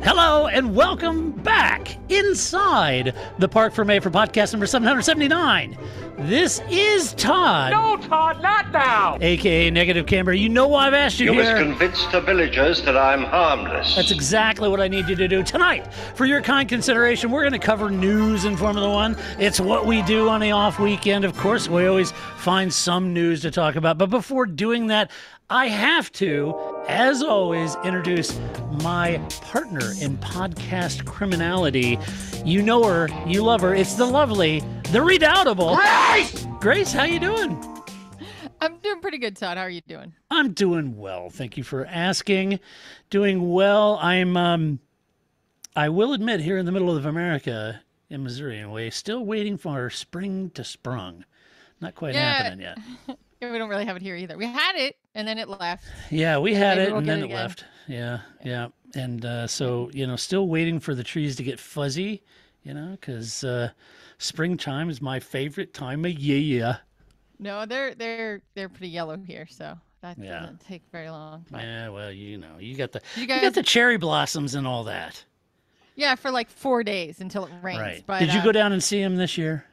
Hello and welcome back inside the Parc Fermé for podcast number 779. This is Todd. No, Todd, not now. AKA Negative Camber. You know why I've asked you You here. must convince the villagers that I'm harmless. That's exactly what I need you to do tonight. For your kind consideration, we're going to cover news in Formula One. It's what we do on the off weekend. Of course, we always find some news to talk about. But before doing that, I have to, as always, introduce my partner in podcast criminality. You know her, you love her. It's the lovely, the redoubtable Grace! Grace, how you doing? I'm doing pretty good, Todd. How are you doing? I'm doing well. Thank you for asking. Doing well. I will admit, here in the middle of America, in Missouri anyway, still waiting for spring to sprung. Not quite happening yet. We don't really have it here either. We had it, and then it left. Yeah, we had Maybe it, we'll and get then it it again. left. Yeah. And so, still waiting for the trees to get fuzzy, because springtime is my favorite time of year. No, they're pretty yellow here, so that doesn't take very long. But Yeah, well, you got the You you got guys- the cherry blossoms and all that. yeah, for like 4 days until it rains. Right. But, Did you go down and see them this year?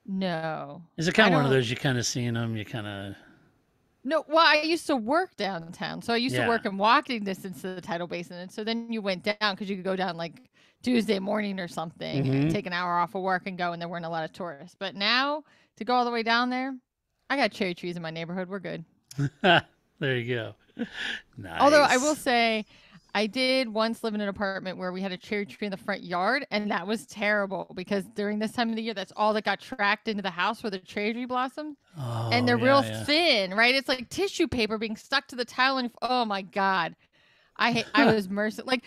No. Is it kind I of one of don't- those you kind of seeing them, you kind of... No, well, I used to work downtown, so I used Yeah. to work in walking distance to the tidal basin, and so then you went down because you could go down like Tuesday morning or something, Mm-hmm. and take an hour off of work and go, and there weren't a lot of tourists. But now to go all the way down there, I got cherry trees in my neighborhood. We're good. There you go. Nice. Although I will say, I did once live in an apartment where we had a cherry tree in the front yard, and that was terrible because during this time of the year, that's all that got tracked into the house were the cherry tree blossoms. Oh, And they're yeah, real yeah. thin, right? It's like tissue paper being stuck to the tile. And oh my God. I was merciless. Like,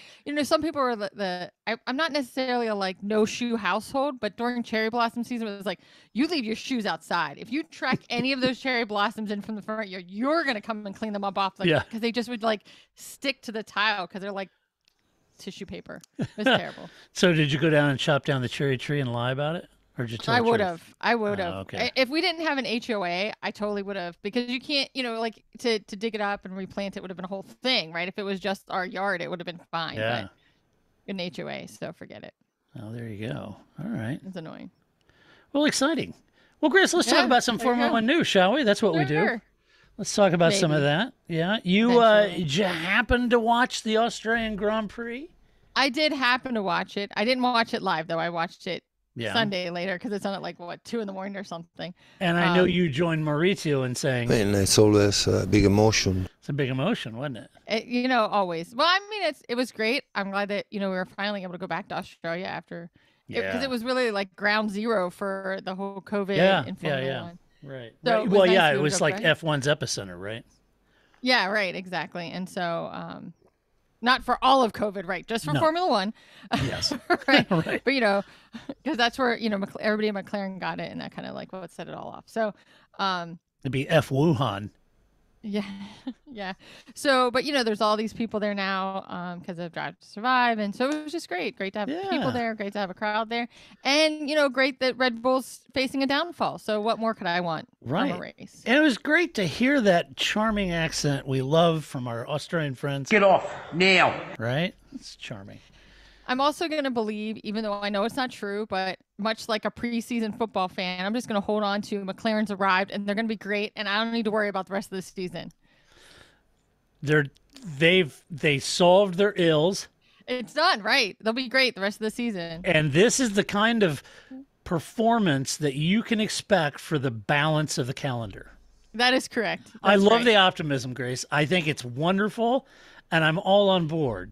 some people are I'm not necessarily a like no shoe household, but during cherry blossom season, it was like, you leave your shoes outside. If you track any of those cherry blossoms in from the front yard, you're going to come and clean them up off. Yeah. Because they just would like stick to the tile because they're like tissue paper. It was terrible. So did you go down and chop down the cherry tree and lie about it? Or did you tell I the would truth? have. I would have. okay. If we didn't have an HOA, I totally would have, because you can't, like to dig it up and replant it would have been a whole thing, right? If it was just our yard, it would have been fine. Yeah. But an HOA, so forget it. Oh, there you go. All right. It's annoying. Well, exciting. Well, Grace, let's talk Yeah, about some there you Formula go. One news, shall we? That's what we do. Sure. Let's talk about some of Maybe. that. Yeah. You Eventually. did you happen to watch the Australian Grand Prix? I did happen to watch it. I didn't watch it live though. I watched it Yeah. Sunday later because it's on at like 2 in the morning or something. And I know Um, you joined Maurizio in saying And it's always a big emotion. it's a big emotion, wasn't it? Always. Well, I mean, it was great. I'm glad that we were finally able to go back to Australia after. Because it was really like ground zero for the whole COVID in Formula One. Right. So Right. it was Well, nice yeah, to be it able was to like go back. F1's epicenter, right? Yeah, right, exactly. And so, not for all of COVID, right? Just for No. Formula One, Yes. right? Right. But because that's where everybody at McLaren got it, and that kind of like what set it all off. So, It'd be F Wuhan. yeah, yeah. So, but there's all these people there now because of Drive to Survive, and so it was just great to have Yeah. people there, great to have a crowd there, and great that Red Bull's facing a downfall. So, what more could I want Right. from a race? And it was great to hear that charming accent we love from our Australian friends. Get off now. Right? It's charming. I'm also going to believe, even though I know it's not true, but much like a preseason football fan, I'm just going to hold on to McLaren's arrived and they're going to be great. And I don't need to worry about the rest of the season. They solved their ills, It's done, right? They'll be great the rest of the season. and this is the kind of performance that you can expect for the balance of the calendar. That is correct. I That's love right. the optimism, Grace. I think it's wonderful, and I'm all on board.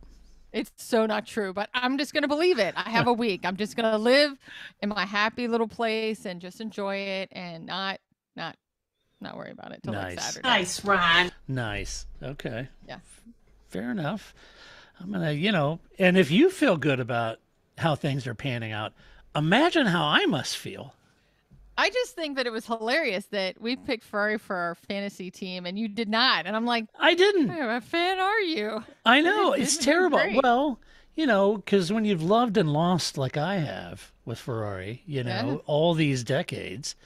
It's so not true, but I'm just going to believe it. I have a week. I'm just going to live in my happy little place and just enjoy it and not worry about it till like Nice. Saturday. Nice, Ron. Nice. Okay. Yeah. Fair enough. I'm going to, and if you feel good about how things are panning out, imagine how I must feel. I just think that it was hilarious that we picked Ferrari for our fantasy team and you did not. And I'm like, I didn't. what kind of a fan are you? I know. It It's was terrible. great. Well, because when you've loved and lost like I have with Ferrari, Yeah. all these decades,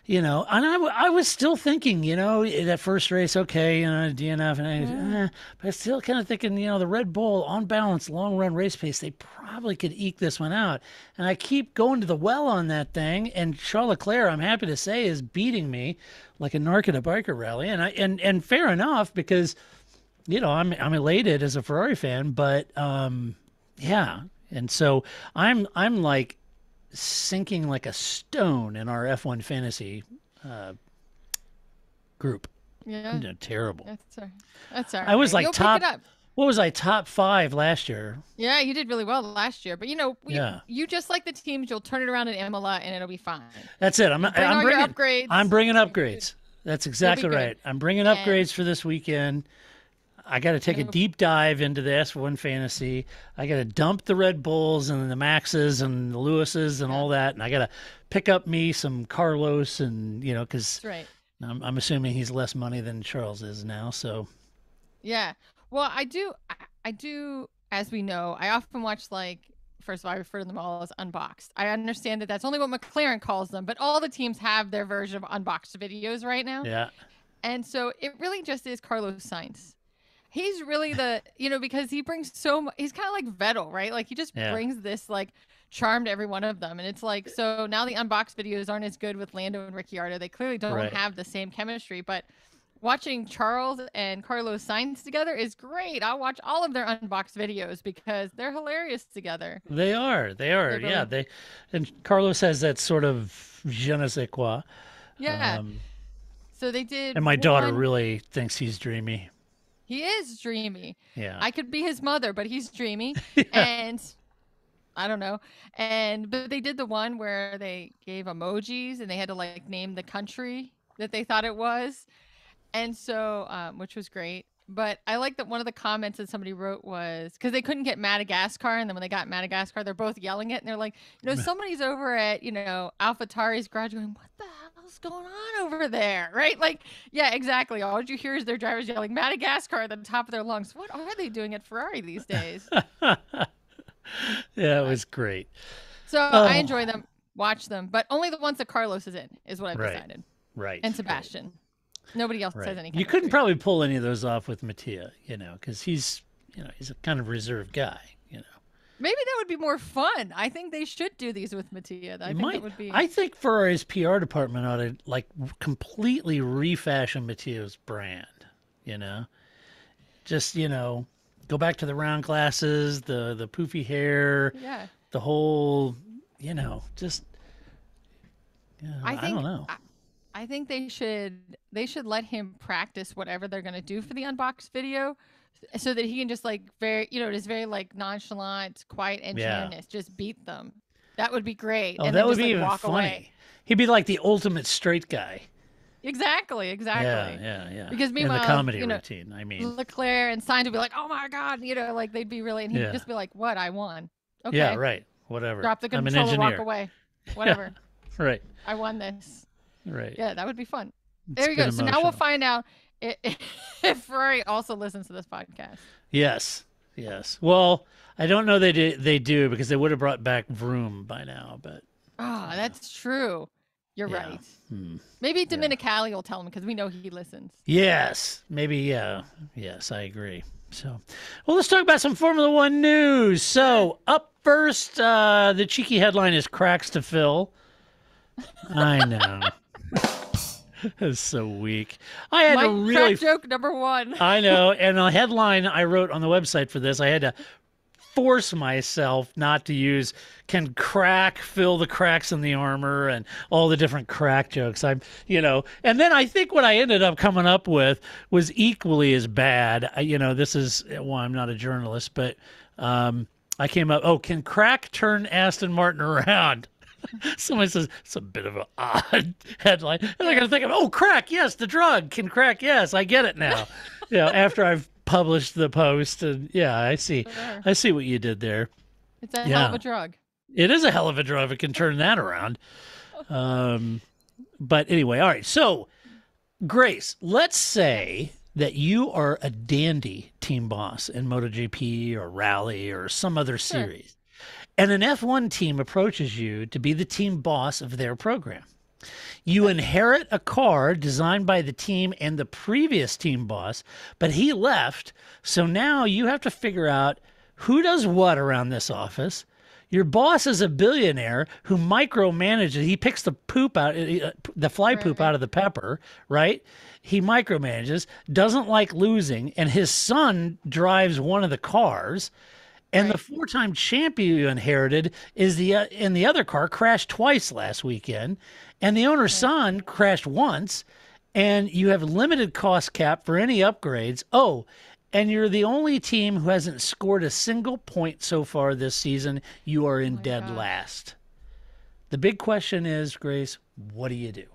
You know, and I was still thinking, you know, that first race, okay, you know, DNF, but I still kind of thinking, you know, the Red Bull, on balance, long run race pace, they probably could eke this one out. And I keep going to the well on that thing, and Charles Leclerc, I'm happy to say, is beating me like a narc at a biker rally, and fair enough, because, you know, I'm elated as a Ferrari fan, but yeah, and so I'm like sinking like a stone in our F1 fantasy group. Yeah. You know, terrible. That's all right. I was like You'll top. pick it up. What was I, top 5 last year? Yeah, you did really well last year. But, you know, you just like the teams, you'll turn it around in Imola and it'll be fine. That's it. I'm bringing upgrades. I'm bringing upgrades. That's exactly right. I'm bringing upgrades for this weekend. I got to take a deep dive into the S1 fantasy. I got to dump the Red Bulls and the Maxes and the Lewises and all that. And I got to pick up me some Carlos, and, you know, because I'm assuming he's less money than Charles is now. So, yeah. Well, I do, as we know, I often watch, like, first of all, I refer to them all as unboxed. I understand that that's only what McLaren calls them, but all the teams have their version of unboxed videos right now. Yeah. And so it really just is Carlos Sainz. He's really the, you know, because he brings he's kind of like Vettel, right? Like, he just brings this, like, charm to every one of them. And it's like, so now the unboxed videos aren't as good with Lando and Ricciardo. They clearly don't have the same chemistry, but watching Charles and Carlos Sainz together is great. I'll watch all of their unboxed videos because they're hilarious together. They are. Yeah. And Carlos has that sort of je ne sais quoi. Yeah. So they did. And my daughter really thinks he's dreamy. He is dreamy. Yeah. I could be his mother, but he's dreamy. And I don't know. But they did the one where they gave emojis and they had to, like, name the country that they thought it was. And so, which was great. But I like that one of the comments that somebody wrote was, because they couldn't get Madagascar, and then when they got Madagascar, they're both yelling it, and they're like, you know, somebody's over at, you know, AlphaTauri's garage going, what the hell's going on over there, right? Like, yeah, exactly. All you hear is their drivers yelling Madagascar at the top of their lungs. What are they doing at Ferrari these days? Yeah, it was great. So I enjoy them, watch them, but only the ones that Carlos is in is what I've decided. Right. And Sebastian. Nobody else says anything. You couldn't probably pull any of those off with Mattia, you know, because he's a kind of reserved guy, you know. Maybe that would be more fun. I think they should do these with Mattia. I think Ferrari's PR department ought to, like, completely refashion Mattia's brand, you know. Just, you know, go back to the round glasses, the poofy hair, the whole, you know, just, you know, I don't know. I think they should let him practice whatever they're going to do for the unboxed video, so that he can just, like, very, you know, just very, like, nonchalant, quiet engineerness, just beat them. That would be great. Oh, and that then would just, be like, even walk funny. Away. He'd be like the ultimate straight guy. Exactly. Yeah. Because meanwhile, in the comedy you know, routine, I mean, Leclerc and Sainz would be like, "Oh my God," you know, like, they'd be really, and he'd just be like, "What? I won." Okay. Yeah, right. Whatever. Drop the I'm an controller, walk engineer. away. Whatever. Right. I won this. Right. Yeah, that would be fun. There you go. So now we'll find out if Ferrari also listens to this podcast. Yes. Well, I don't know they do because they would have brought back Vroom by now, but. Oh, that's true. You're right. Maybe Dominicali will tell him, because we know he listens. Yes. Maybe, yeah. Yes, I agree. So, well, let's talk about some Formula One news. So, up first, the cheeky headline is cracks to fill. I know. That's so weak. I had a really joke number 1. I know, and a headline I wrote on the website for this, I had to force myself not to use "can crack fill the cracks in the armor" and all the different crack jokes. And then I think what I ended up coming up with was equally as bad. This is, well, I'm not a journalist, but I came up, can crack turn Aston Martin around? Somebody says it's a bit of an odd headline, and I got to think crack, yes, the drug can crack, yes, I get it now. After I've published the post, and I see what you did there. It's a hell of a drug. It is a hell of a drug. It can turn that around. But anyway, all right. So, Grace, let's say that you are a dandy team boss in MotoGP or Rally or some other series. And an F1 team approaches you to be the team boss of their program. You inherit a car designed by the team and the previous team boss, but he left. So now you have to figure out who does what around this office. Your boss is a billionaire who micromanages. He picks the poop out, the fly poop out of the pepper, right? He micromanages, doesn't like losing, and his son drives one of the cars. And the 4-time champion you inherited is in the other car crashed twice last weekend, and the owner's son crashed once, and you have limited cost cap for any upgrades. Oh, and you're the only team who hasn't scored a single point so far this season. You are in dead last. The big question is, Grace, what do you do?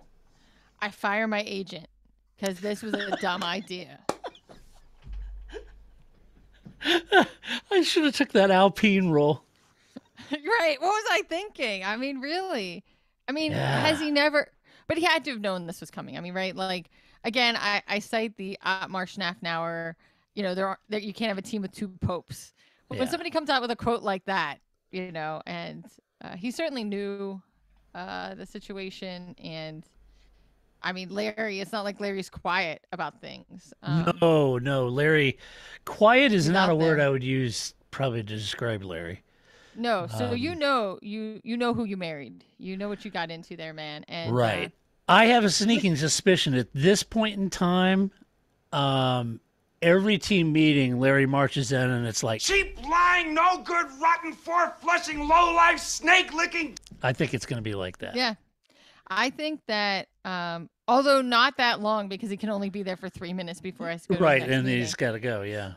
I fire my agent because this was a dumb idea. I should have took that Alpine role. Right. What was I thinking? I mean, really? I mean, has he never... But he had to have known this was coming. I mean, right? Like, again, I cite the Otmar Schnafnauer, you know, you can't have a team with 2 popes. But when somebody comes out with a quote like that, you know, and he certainly knew the situation. And, I mean, Larry, it's not like Larry's quiet about things. No, Larry. Quiet is not a word I would use probably to describe Larry. No, so you know who you married. You know what you got into there, man. And right. I have a sneaking suspicion at this point in time, every team meeting, Larry marches in and it's like, Cheap, lying, no good, rotten, four-flushing, low-life, snake-licking. I think it's going to be like that. Yeah. I think that, although not that long because he can only be there for 3 minutes before I go to right, the next and meeting. he's got to go, yeah.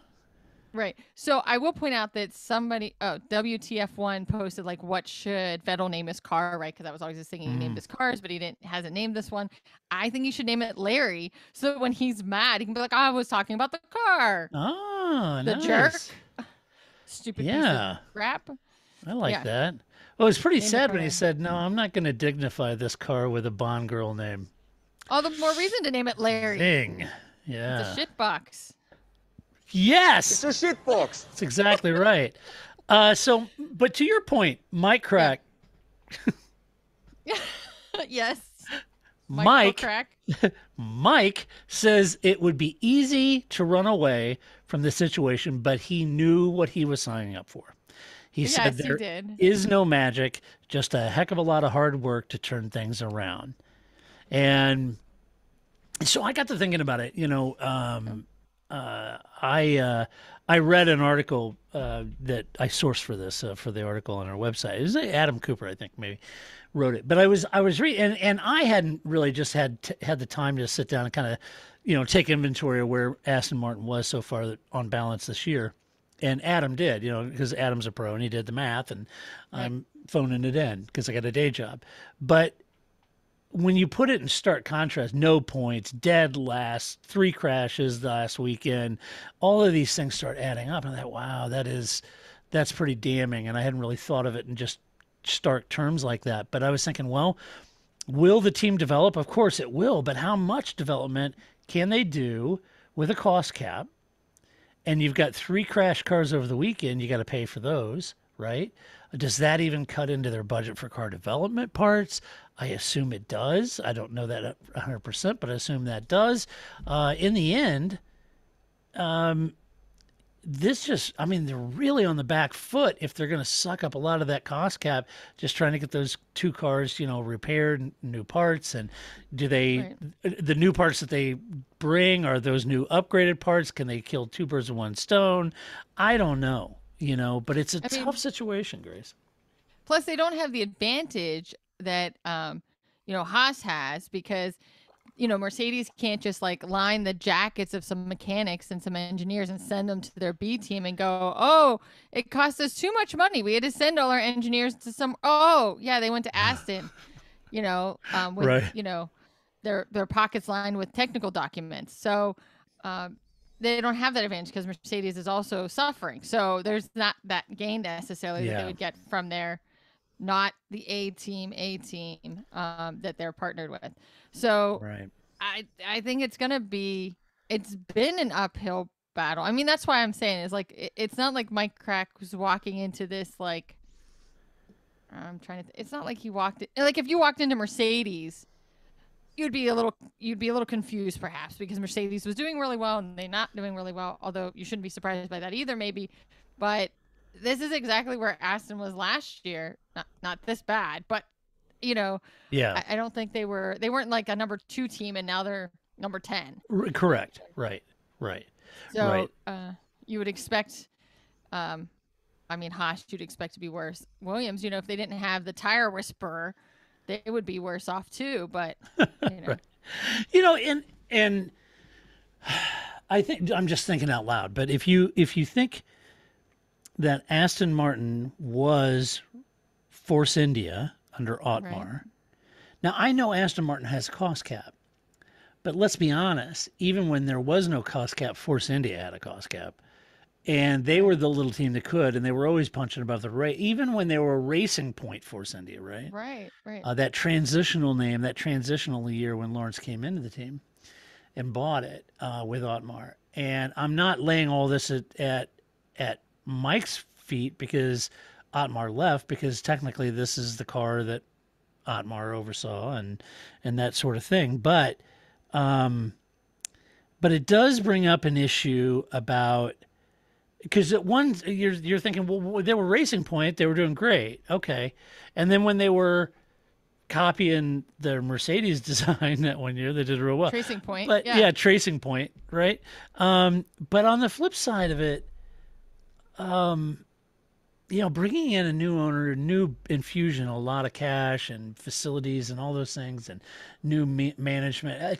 Right. So I will point out that WTF1 posted like, what should Vettel name his car, right? Because I was always just thinking he named his cars, but he hasn't named this one. I think he should name it Larry, so that when he's mad, he can be like, I was talking about the car. Oh, the nice. Jerk. Stupid piece of crap. I like that. Well, it was pretty sad when he said, no, I'm not going to dignify this car with a Bond girl name. All the more reason to name it Larry. Thing. Yeah. It's a shit box. Yes. It's a shit box. That's exactly right. But to your point, Mike Crack. Yes. Mike says it would be easy to run away from the situation, but he knew what he was signing up for. He said there is no magic, just a heck of a lot of hard work to turn things around. And so I got to thinking about it. You know, I read an article that I sourced for this for the article on our website. It was Adam Cooper, I think, maybe wrote it. But I was reading, and I hadn't really just had the time to sit down and kind of, you know, take inventory of where Aston Martin was so far on balance this year. And Adam did, you know, because Adam's a pro and he did the math, and I'm phoning it in because I got a day job. But when you put it in stark contrast, no points, dead last, 3 crashes last weekend, all of these things start adding up. And I thought, wow, that's pretty damning. And I hadn't really thought of it in just stark terms like that. But I was thinking, well, will the team develop? Of course it will. But how much development can they do with a cost cap? And you've got 3 crash cars over the weekend. You got to pay for those, right? Does that even cut into their budget for car development parts? I assume it does. I don't know that 100%, but I assume that does. In the end, they're really on the back foot if they're going to suck up a lot of that cost cap, just trying to get those 2 cars, you know, repaired, new parts. And the new parts that they bring, are those new upgraded parts? Can they kill 2 birds with 1 stone? I don't know, you know, but it's a tough situation, Grace. Plus, they don't have the advantage that, you know, Haas has, because, you know, Mercedes can't just like line the jackets of some mechanics and some engineers and send them to their B team and go, oh, it cost us too much money. We had to send all our engineers to they went to Aston, you know, with, you know, their pockets lined with technical documents. So they don't have that advantage because Mercedes is also suffering. So there's not that gain necessarily that they would get from their, not the A team that they're partnered with. So I think it's going to be, it's been an uphill battle. I mean, that's why I'm saying is like, it's not like Mike Crack was walking into this, like, it's not like he walked, like if you walked into Mercedes you'd be a little confused perhaps because Mercedes was doing really well and they're not doing really well. Although you shouldn't be surprised by that either, maybe. But this is exactly where Aston was last year. Not this bad, but Yeah. I don't think they weren't like a number 2 team, and now they're number 10. Correct. Right. So you would expect, Haas, you'd expect to be worse. Williams, if they didn't have the tire whisperer, they would be worse off too. But Right. And I think I'm just thinking out loud. But if you think that Aston Martin was Force India under Otmar, now I know Aston Martin has a cost cap, but let's be honest. Even when there was no cost cap, Force India had a cost cap. And they were the little team that could, and they were always punching above the weight, even when they were a Racing Point Force India, right? Right. That transitional name, that transitional year when Lawrence came into the team and bought it with Otmar. And I'm not laying all this at Mike's feet because Otmar left, because technically this is the car that Otmar oversaw and that sort of thing. But it does bring up an issue about. Because at one, you're thinking, well, they were Racing Point, they were doing great, okay, and then when they were copying the Mercedes design that one year, they did real well. Tracing Point, but yeah, Tracing Point, right? But on the flip side of it, bringing in a new owner, a new infusion, a lot of cash and facilities and all those things, and new management.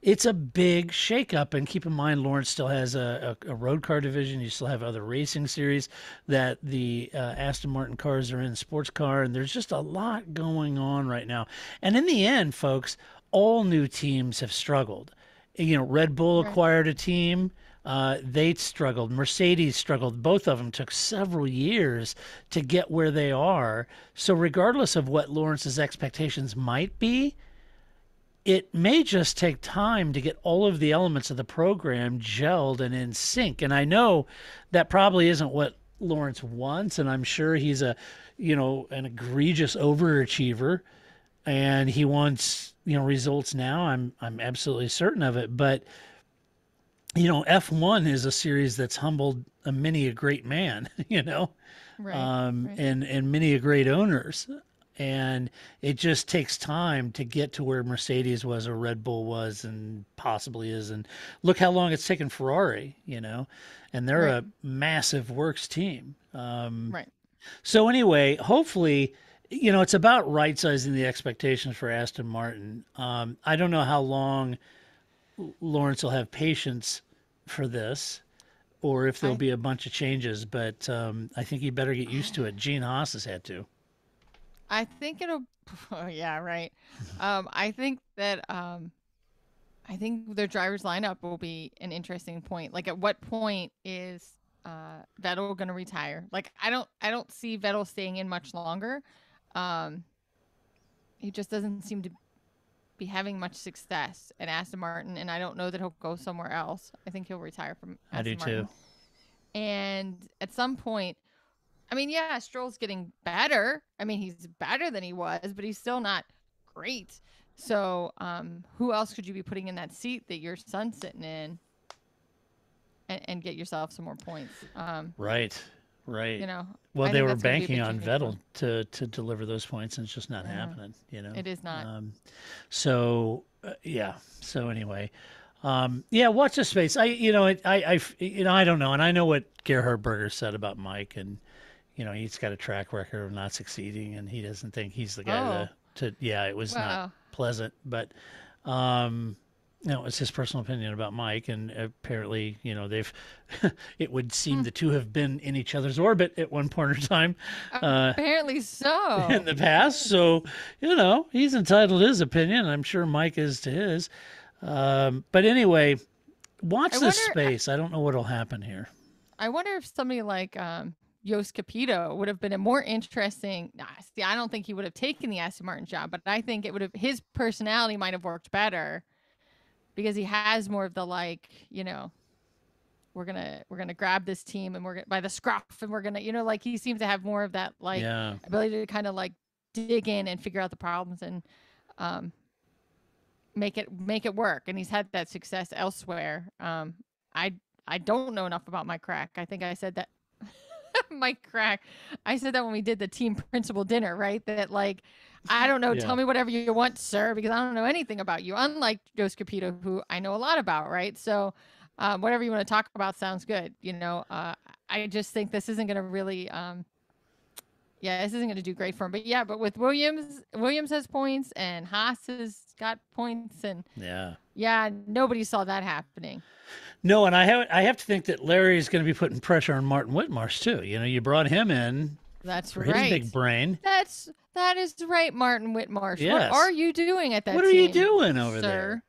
It's a big shakeup. And keep in mind, Lawrence still has a road car division. You still have other racing series that the Aston Martin cars are in, sports car, and there's just a lot going on right now. And in the end, folks, all new teams have struggled. Red Bull acquired a team. They struggled. Mercedes struggled. Both of them took several years to get where they are. So regardless of what Lawrence's expectations might be, it may just take time to get all of the elements of the program gelled and in sync. And I know that probably isn't what Lawrence wants, and I'm sure he's an egregious overachiever, and he wants, results now. I'm absolutely certain of it. But F1 is a series that's humbled many a great man, and many a great owners. And it just takes time to get to where Mercedes was or Red Bull was and possibly is. And look how long it's taken Ferrari, and they're a massive works team. So anyway, hopefully, it's about right-sizing the expectations for Aston Martin. I don't know how long Lawrence will have patience for this, or if there'll be a bunch of changes, but I think he better get used to it. Gene Haas has had to. I think it'll. Oh, yeah, right. I think that I think their drivers lineup will be an interesting point. Like, at what point is Vettel going to retire? Like, I don't see Vettel staying in much longer. He just doesn't seem to be having much success at Aston Martin, and I don't know that he'll go somewhere else. I think he'll retire from Aston Martin. I do too. And at some point, Stroll's getting better. He's better than he was, but he's still not great. So who else could you be putting in that seat that your son's sitting in and get yourself some more points? Right. Well, they were banking on Vettel to deliver those points, and it's just not happening. It is not. So anyway, watch this space. I don't know, and I know what Gerhard Berger said about Mike, and he's got a track record of not succeeding, and he doesn't think he's the guy to. It was not pleasant, but it's his personal opinion about Mike, and apparently, they've. It would seem the two have been in each other's orbit at one point in time. Apparently so. In the past, so he's entitled to his opinion. I'm sure Mike is to his. But anyway, watch this space. I don't know what'll happen here. I wonder if somebody like Jost Capito would have been a more interesting. I don't think he would have taken the Aston Martin job, but I think it would have. His personality might have worked better. Because he has more of the we're gonna grab this team and we're gonna by the scruff and we're gonna he seems to have more of that ability to kind of dig in and figure out the problems and make it work, and he's had that success elsewhere. I don't know enough about Mike Crack. I think I said that. Mike Crack. I said that when we did the team principal dinner, right? That like, I don't know. Yeah. Tell me whatever you want, sir, because I don't know anything about you. Unlike Joe Scapito, who I know a lot about, right? So, whatever you want to talk about sounds good. I just think this isn't going to really, this isn't going to do great for him. But with Williams has points, and Haas has got points, and nobody saw that happening. No, and I have to think that Larry is going to be putting pressure on Martin Whitmarsh too. You brought him in. That's for right. His big brain. That is right, Martin Whitmarsh. Yes. What are you doing at that? What are you doing over there?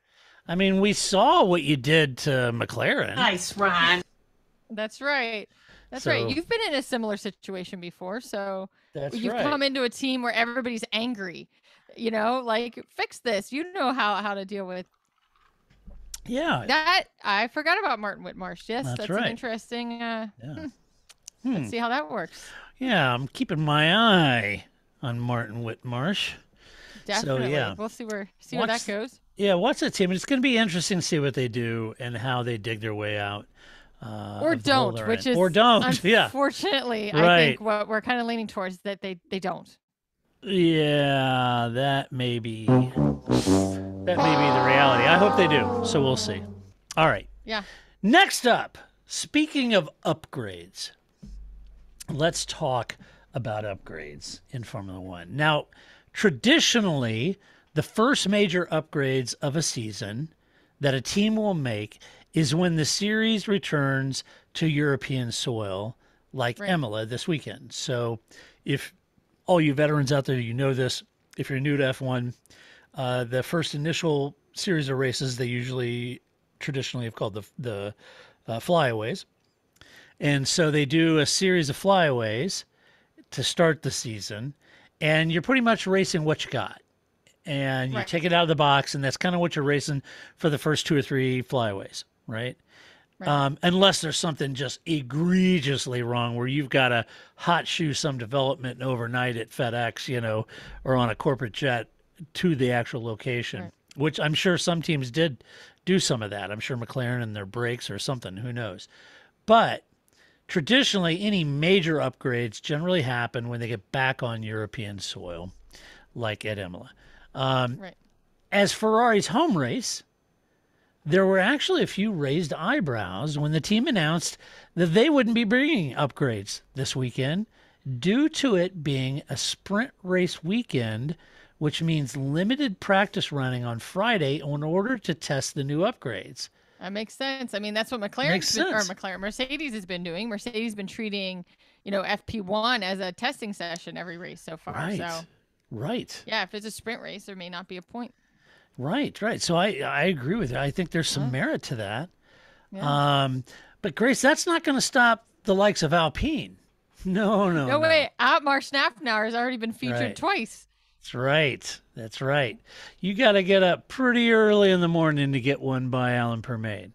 I mean, we saw what you did to McLaren. Nice, Ron. That's right. That's right. You've been in a similar situation before, so you've come into a team where everybody's angry. Like, fix this. You know how to deal with. Yeah. That I forgot about Martin Whitmarsh. Yes, that's right. an interesting. Let's see how that works. Yeah, I'm keeping my eye on Martin Whitmarsh. Definitely. So, we'll see where that goes. Yeah, watch that team. It's going to be interesting to see what they do and how they dig their way out. Or don't, unfortunately, right. I think what we're kind of leaning towards that they don't. Yeah, that may be the reality. I hope they do. So we'll see. All right. Yeah. Next up, speaking of upgrades, let's talk about upgrades in Formula One. Now, traditionally, the first major upgrades of a season that a team will make is when the series returns to European soil, like Imola this weekend. So if all you veterans out there, you know this, if you're new to F1, the first initial series of races, they traditionally have called the flyaways. And so they do a series of flyaways to start the season, and you're pretty much racing what you got. And you take it out of the box, and that's kind of what you're racing for the first 2 or 3 flyaways, right? Unless there's something just egregiously wrong where you've got to hot shoe some development overnight at FedEx, or on a corporate jet to the actual location, which I'm sure some teams did do some of that. I'm sure McLaren and their brakes or something, who knows. But traditionally, any major upgrades generally happen when they get back on European soil, like at Imola. As Ferrari's home race, there were actually a few raised eyebrows when the team announced that they wouldn't be bringing upgrades this weekend due to it being a sprint race weekend, which means limited practice running on Friday in order to test the new upgrades. That makes sense. I mean, that's what Mercedes has been doing. Mercedes has been treating, FP1 as a testing session every race so far. Right. So, right. Yeah, if it's a sprint race, there may not be a point. Right. So I agree with you. I think there's some merit to that. Yeah. But Grace, that's not going to stop the likes of Alpine. No way. Otmar Schnappenauer has already been featured twice. That's right. You got to get up pretty early in the morning to get one by Alan Permade.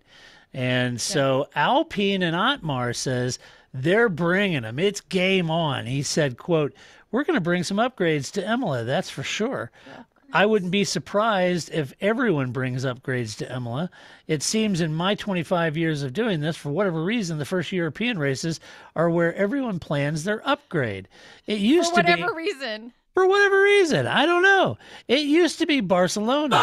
And so Alpine and Otmar says they're bringing them. It's game on. He said, quote, "We're going to bring some upgrades to Imola, that's for sure. Yeah. I wouldn't be surprised if everyone brings upgrades to Imola. It seems in my 25 years of doing this, for whatever reason, the first European races are where everyone plans their upgrade. It used for whatever reason. For whatever reason. I don't know. It used to be Barcelona.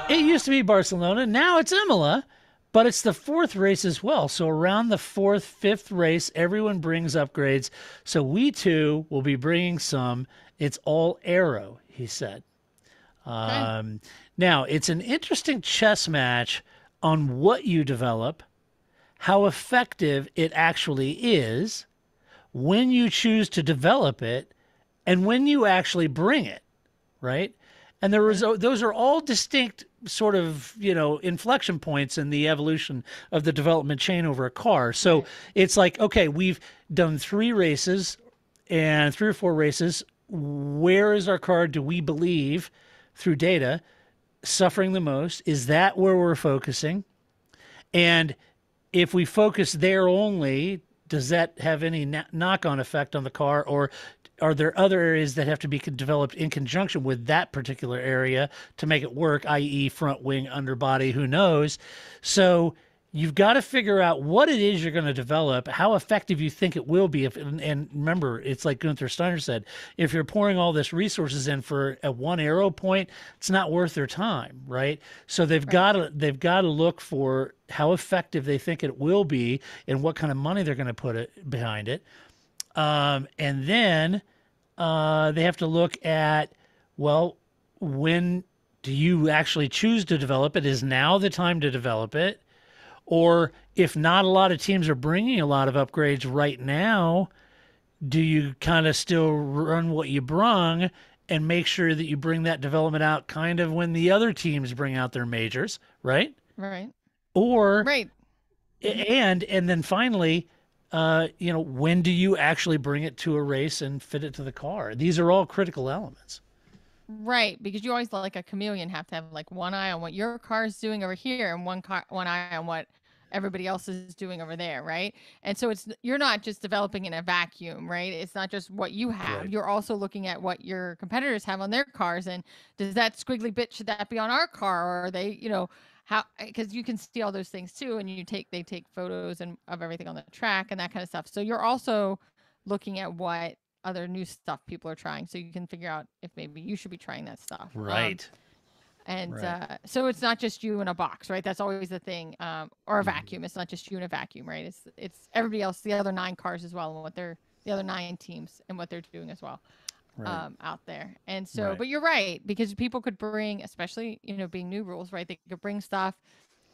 It used to be Barcelona. Now it's Imola. But it's the 4th race as well. So around the 4th, 5th race, everyone brings upgrades. So we too will be bringing some. It's all aero, he said. Now, it's an interesting chess match on what you develop, how effective it actually is, when you choose to develop it, and when you actually bring it, right? And those are all distinct sort of, inflection points in the evolution of the development chain over a car. So it's like, okay, we've done 3 races and 3 or 4 races. Where is our car, do we believe, through data, suffering the most? Is that where we're focusing? And if we focus there only, does that have any knock-on effect on the car, or are there other areas that have to be developed in conjunction with that particular area to make it work, i.e. front wing, underbody, who knows? So you've got to figure out what it is you're going to develop, how effective you think it will be. And remember, it's like Gunther Steiner said, if you're pouring all this resources in for a one arrow point, it's not worth their time, right? So they've got to look for how effective they think it will be and what kind of money they're going to put behind it. And then they have to look at, well, when do you actually choose to develop it? Is now the time to develop it? Or if not a lot of teams are bringing a lot of upgrades right now, do you kind of still run what you brung and make sure that you bring that development out kind of when the other teams bring out their majors, right? Right. Or right. And then finally, when do you actually bring it to a race and fit it to the car? These are all critical elements. Right, because you always, like a chameleon, have to have like one eye on what your car is doing over here and one eye on what everybody else is doing over there, right? And so you're not just developing in a vacuum, right? It's not just what you have. Right. You're also looking at what your competitors have on their cars, and does that squiggly bit, should that be on our car, or are they, how, because you can see all those things too, and they take photos of everything on the track and that kind of stuff. So you're also looking at what other new stuff people are trying, so you can figure out if maybe you should be trying that stuff. Right. So it's not just you in a box, right? That's always the thing. Or a vacuum. It's not just you in a vacuum, right? It's everybody else, the other 9 cars as well, and the other 9 teams and what they're doing as well. Right. Out there. And so, but you're right, because people could bring, especially, being new rules, right? They could bring stuff,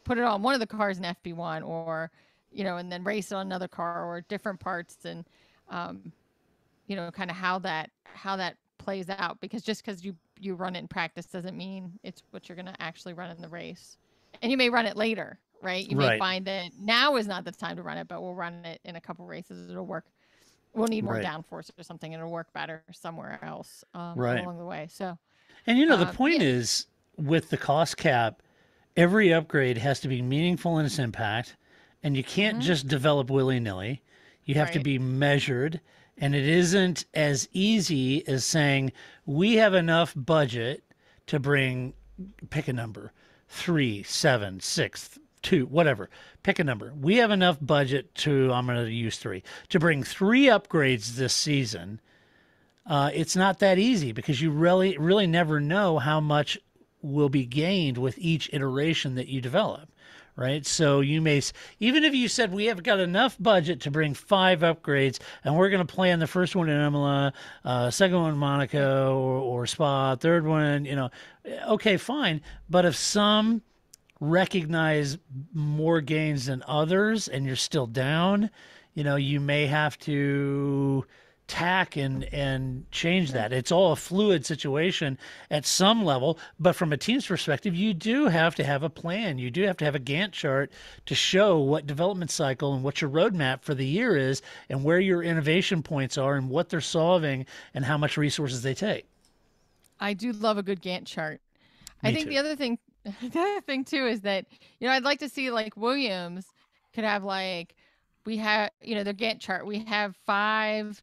put it on one of the cars in FP1, or, and then race on another car, or different parts, and, kind of how that plays out, because just because you run it in practice doesn't mean it's what you're going to actually run in the race. And you may run it later, right? You may find that now is not the time to run it, but we'll run it in a couple races. It'll work. We'll need more downforce or something. It'll work better somewhere else along the way. So, and the point is, with the cost cap, every upgrade has to be meaningful in its impact, and you can't just develop willy-nilly. You have to be measured. And it isn't as easy as saying, we have enough budget to bring, pick a number, 3, 7, 6, 2, whatever. Pick a number. We have enough budget I'm going to use 3, to bring 3 upgrades this season. It's not that easy, because you really never know how much will be gained with each iteration that you develop. Right. So you may, even if you said we have got enough budget to bring 5 upgrades, and we're going to plan the first one in Imola, second one in Monaco or Spa, third one, okay, fine. But if some recognize more gains than others and you're still down, you may have to tack and change that. It's all a fluid situation at some level, but from a team's perspective, you do have to have a plan. You do have to have a Gantt chart to show what development cycle and what your roadmap for the year is, and where your innovation points are, and what they're solving, and how much resources they take. I do love a good Gantt chart. I think the other thing too is that, I'd like to see, like, Williams could have, like, we have, their Gantt chart. We have 5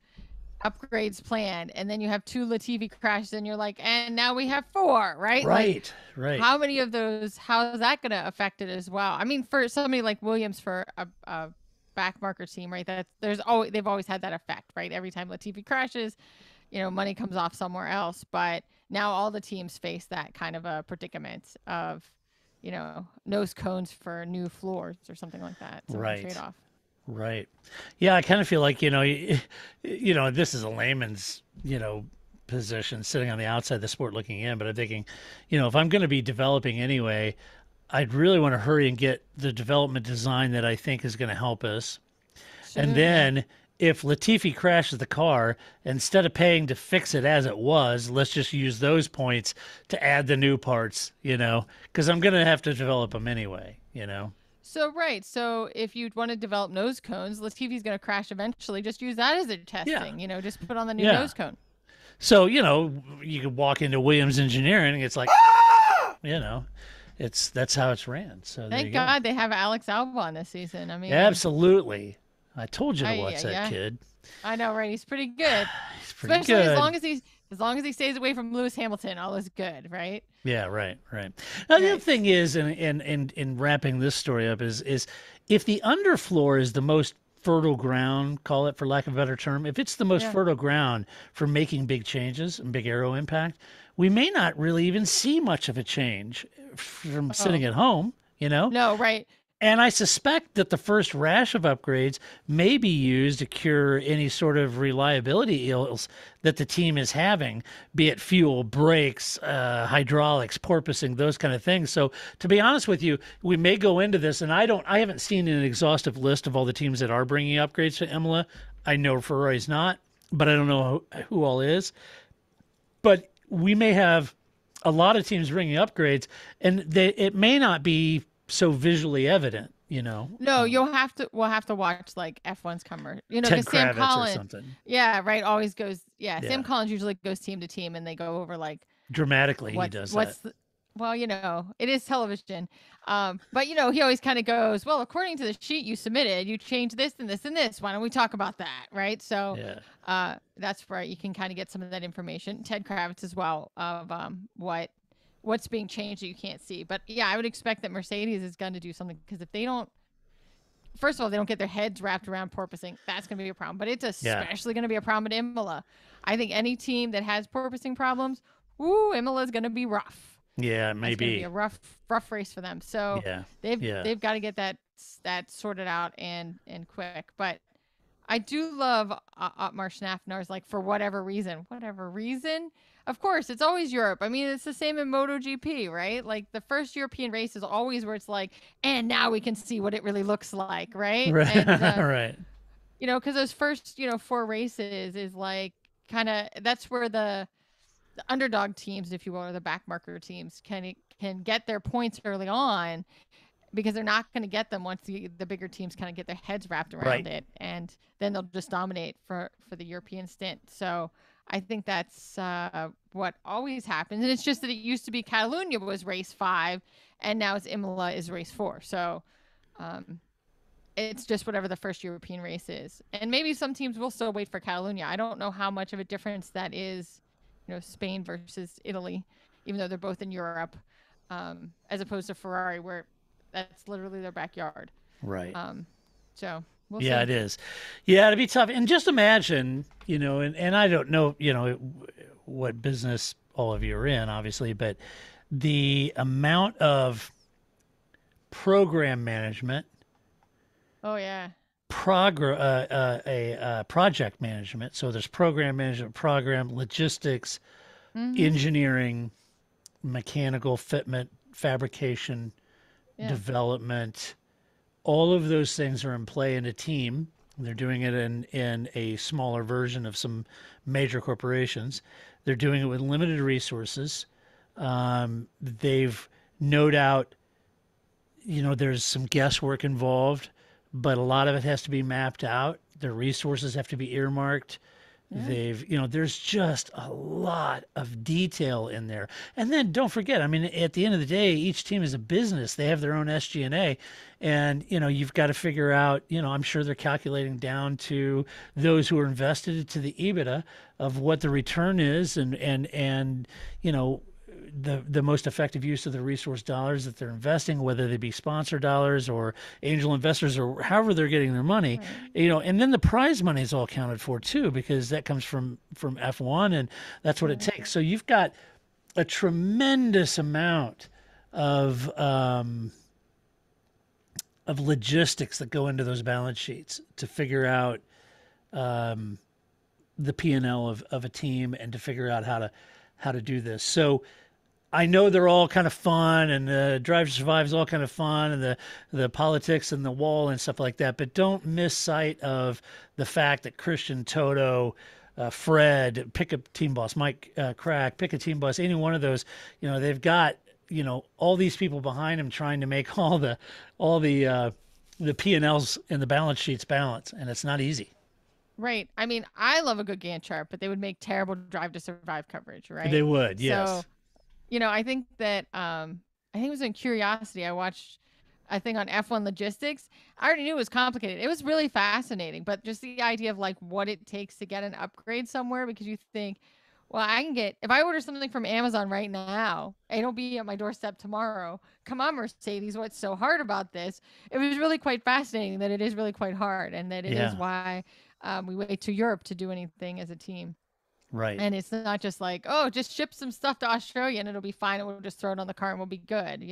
upgrades planned, and then you have 2 Latifi crashes, and you're like, and now we have 4, right? Right. How many of those, how is that going to affect it as well? I mean, for somebody like Williams, for a back marker team, right, they've always had that effect, right? Every time Latifi crashes, money comes off somewhere else. But now all the teams face that kind of a predicament of, nose cones for new floors or something like that. Trade-off. Right. Yeah, I kind of feel like, this is a layman's, position, sitting on the outside of the sport looking in, but I'm thinking, if I'm going to be developing anyway, I'd really want to hurry and get the development design that I think is going to help us. Sure. And then if Latifi crashes the car, instead of paying to fix it as it was, let's just use those points to add the new parts, because I'm going to have to develop them anyway, So, so if you want to develop nose cones, Latifi's going to crash eventually. Just use that as a testing, just put on the new nose cone. So, you could walk into Williams Engineering and it's like, that's how it's ran. So thank God they have Alex Albon this season. I mean, absolutely. I told you to watch that kid. I know, right? He's pretty good. He's pretty Especially good. as long as he stays away from Lewis Hamilton, all is good, right? Yeah, right. Now the other thing is, in wrapping this story up, is if the underfloor is the most fertile ground, call it for lack of a better term, if it's the most fertile ground for making big changes and big aero impact, we may not really even see much of a change from sitting at home, No, right. And I suspect that the first rash of upgrades may be used to cure any sort of reliability ills that the team is having, be it fuel, brakes, hydraulics, porpoising, those kind of things. So to be honest with you, we may go into this, and I haven't seen an exhaustive list of all the teams that are bringing upgrades to Imola. I know Ferrari's not, but I don't know who all is. But we may have a lot of teams bringing upgrades, and it may not be so visually evident, No, we'll have to watch like F1's comer, Ted because Sam Kravitz Collins, or something. Yeah, right. Always goes. Yeah, Sam Collins usually goes team to team, and they go over like dramatically. He does that. Well, it is television, but he always kind of goes, well, according to the sheet you submitted, you changed this and this and this. Why don't we talk about that, right? So, that's where you can kind of get some of that information. Ted Kravitz as well of what's being changed that you can't see. But I would expect that Mercedes is going to do something, because if they don't, first of all, they don't get their heads wrapped around porpoising, that's going to be a problem. But it's especially going to be a problem at Imola. I think any team that has porpoising problems, Imola is going to be rough. Yeah, maybe. It's going to be a rough race for them. So they've got to get that sorted out and quick. But I do love Otmar Schnaffner's, like, for whatever reason. Of course, it's always Europe. I mean, it's the same in MotoGP, right? Like, the first European race is always where it's like, and now we can see what it really looks like, right? Right. And, right. Because those first, 4 races is like that's where the underdog teams, if you will, or the backmarker teams can get their points early on, because they're not going to get them once the bigger teams kind of get their heads wrapped around it, and then they'll just dominate for the European stint. So I think that's what always happens. And it's just that it used to be Catalunya was race 5, and now it's Imola is race 4. So it's just whatever the first European race is. And maybe some teams will still wait for Catalunya. I don't know how much of a difference that is, Spain versus Italy, even though they're both in Europe, as opposed to Ferrari, where that's literally their backyard. Right. So we'll see. It is. Yeah, it'd be tough. And just imagine, and I don't know, what business all of you are in, obviously, but the amount of program management. Oh, yeah. Project management. So there's program management, program logistics, engineering, mechanical fitment, fabrication, development. All of those things are in play in a team. They're doing it in a smaller version of some major corporations. They're doing it with limited resources. They've no doubt, there's some guesswork involved, but a lot of it has to be mapped out. Their resources have to be earmarked. There's just a lot of detail in there. And then don't forget, I mean, at the end of the day, each team is a business. They have their own SG&A, and, you've got to figure out, I'm sure they're calculating down to those who are invested to the EBITDA of what the return is, and the most effective use of the resource dollars that they're investing, whether they be sponsor dollars or angel investors or however they're getting their money, and then the prize money is all counted for too, because that comes from F1, and that's what it takes. So you've got a tremendous amount of logistics that go into those balance sheets to figure out the P&L of a team, and to figure out how to do this. So I know they're all kind of fun, and the Drive to Survive is all kind of fun, and the politics and the wall and stuff like that. But don't miss sight of the fact that Christian, Toto, Fred, pick a team boss, Mike Crack, pick a team boss, any one of those, they've got, all these people behind them trying to make all the P&Ls and the balance sheets balance, and it's not easy. Right. I mean, I love a good Gantt chart, but they would make terrible Drive to Survive coverage, right? They would, yes. So, I think that I think it was in Curiosity. I watched I think on F1 logistics, I already knew it was complicated. It was really fascinating, but just the idea of like what it takes to get an upgrade somewhere, because you think, well, I can get, if I order something from Amazon right now, it'll be at my doorstep tomorrow. Come on, Mercedes, what's so hard about this? It was really quite fascinating that it is really quite hard, and that it is why we wait to Europe to do anything as a team. Right. And it's not just like, oh, just ship some stuff to Australia and it'll be fine. And we'll just throw it on the car and we'll be good.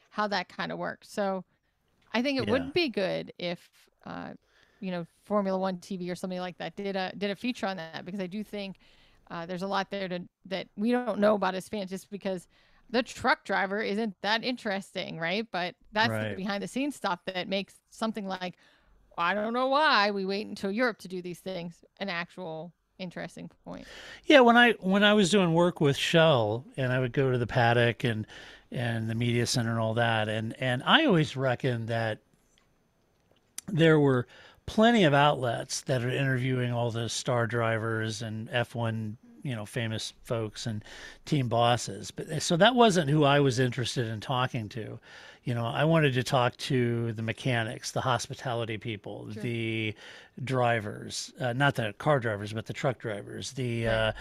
How that kind of works. So I think it would be good if, Formula One TV or something like that did a feature on that, because I do think there's a lot there that we don't know about as fans, just because the truck driver isn't that interesting, right? But that's the behind the scenes stuff that makes something like, I don't know why we wait until Europe to do these things, an actual interesting point. Yeah, when I was doing work with Shell, and I would go to the paddock and the media center and all that, and I always reckoned that there were plenty of outlets that are interviewing all the star drivers and F1, famous folks and team bosses. But so that wasn't who I was interested in talking to. I wanted to talk to the mechanics, the hospitality people, the drivers, not the car drivers, but the truck drivers, the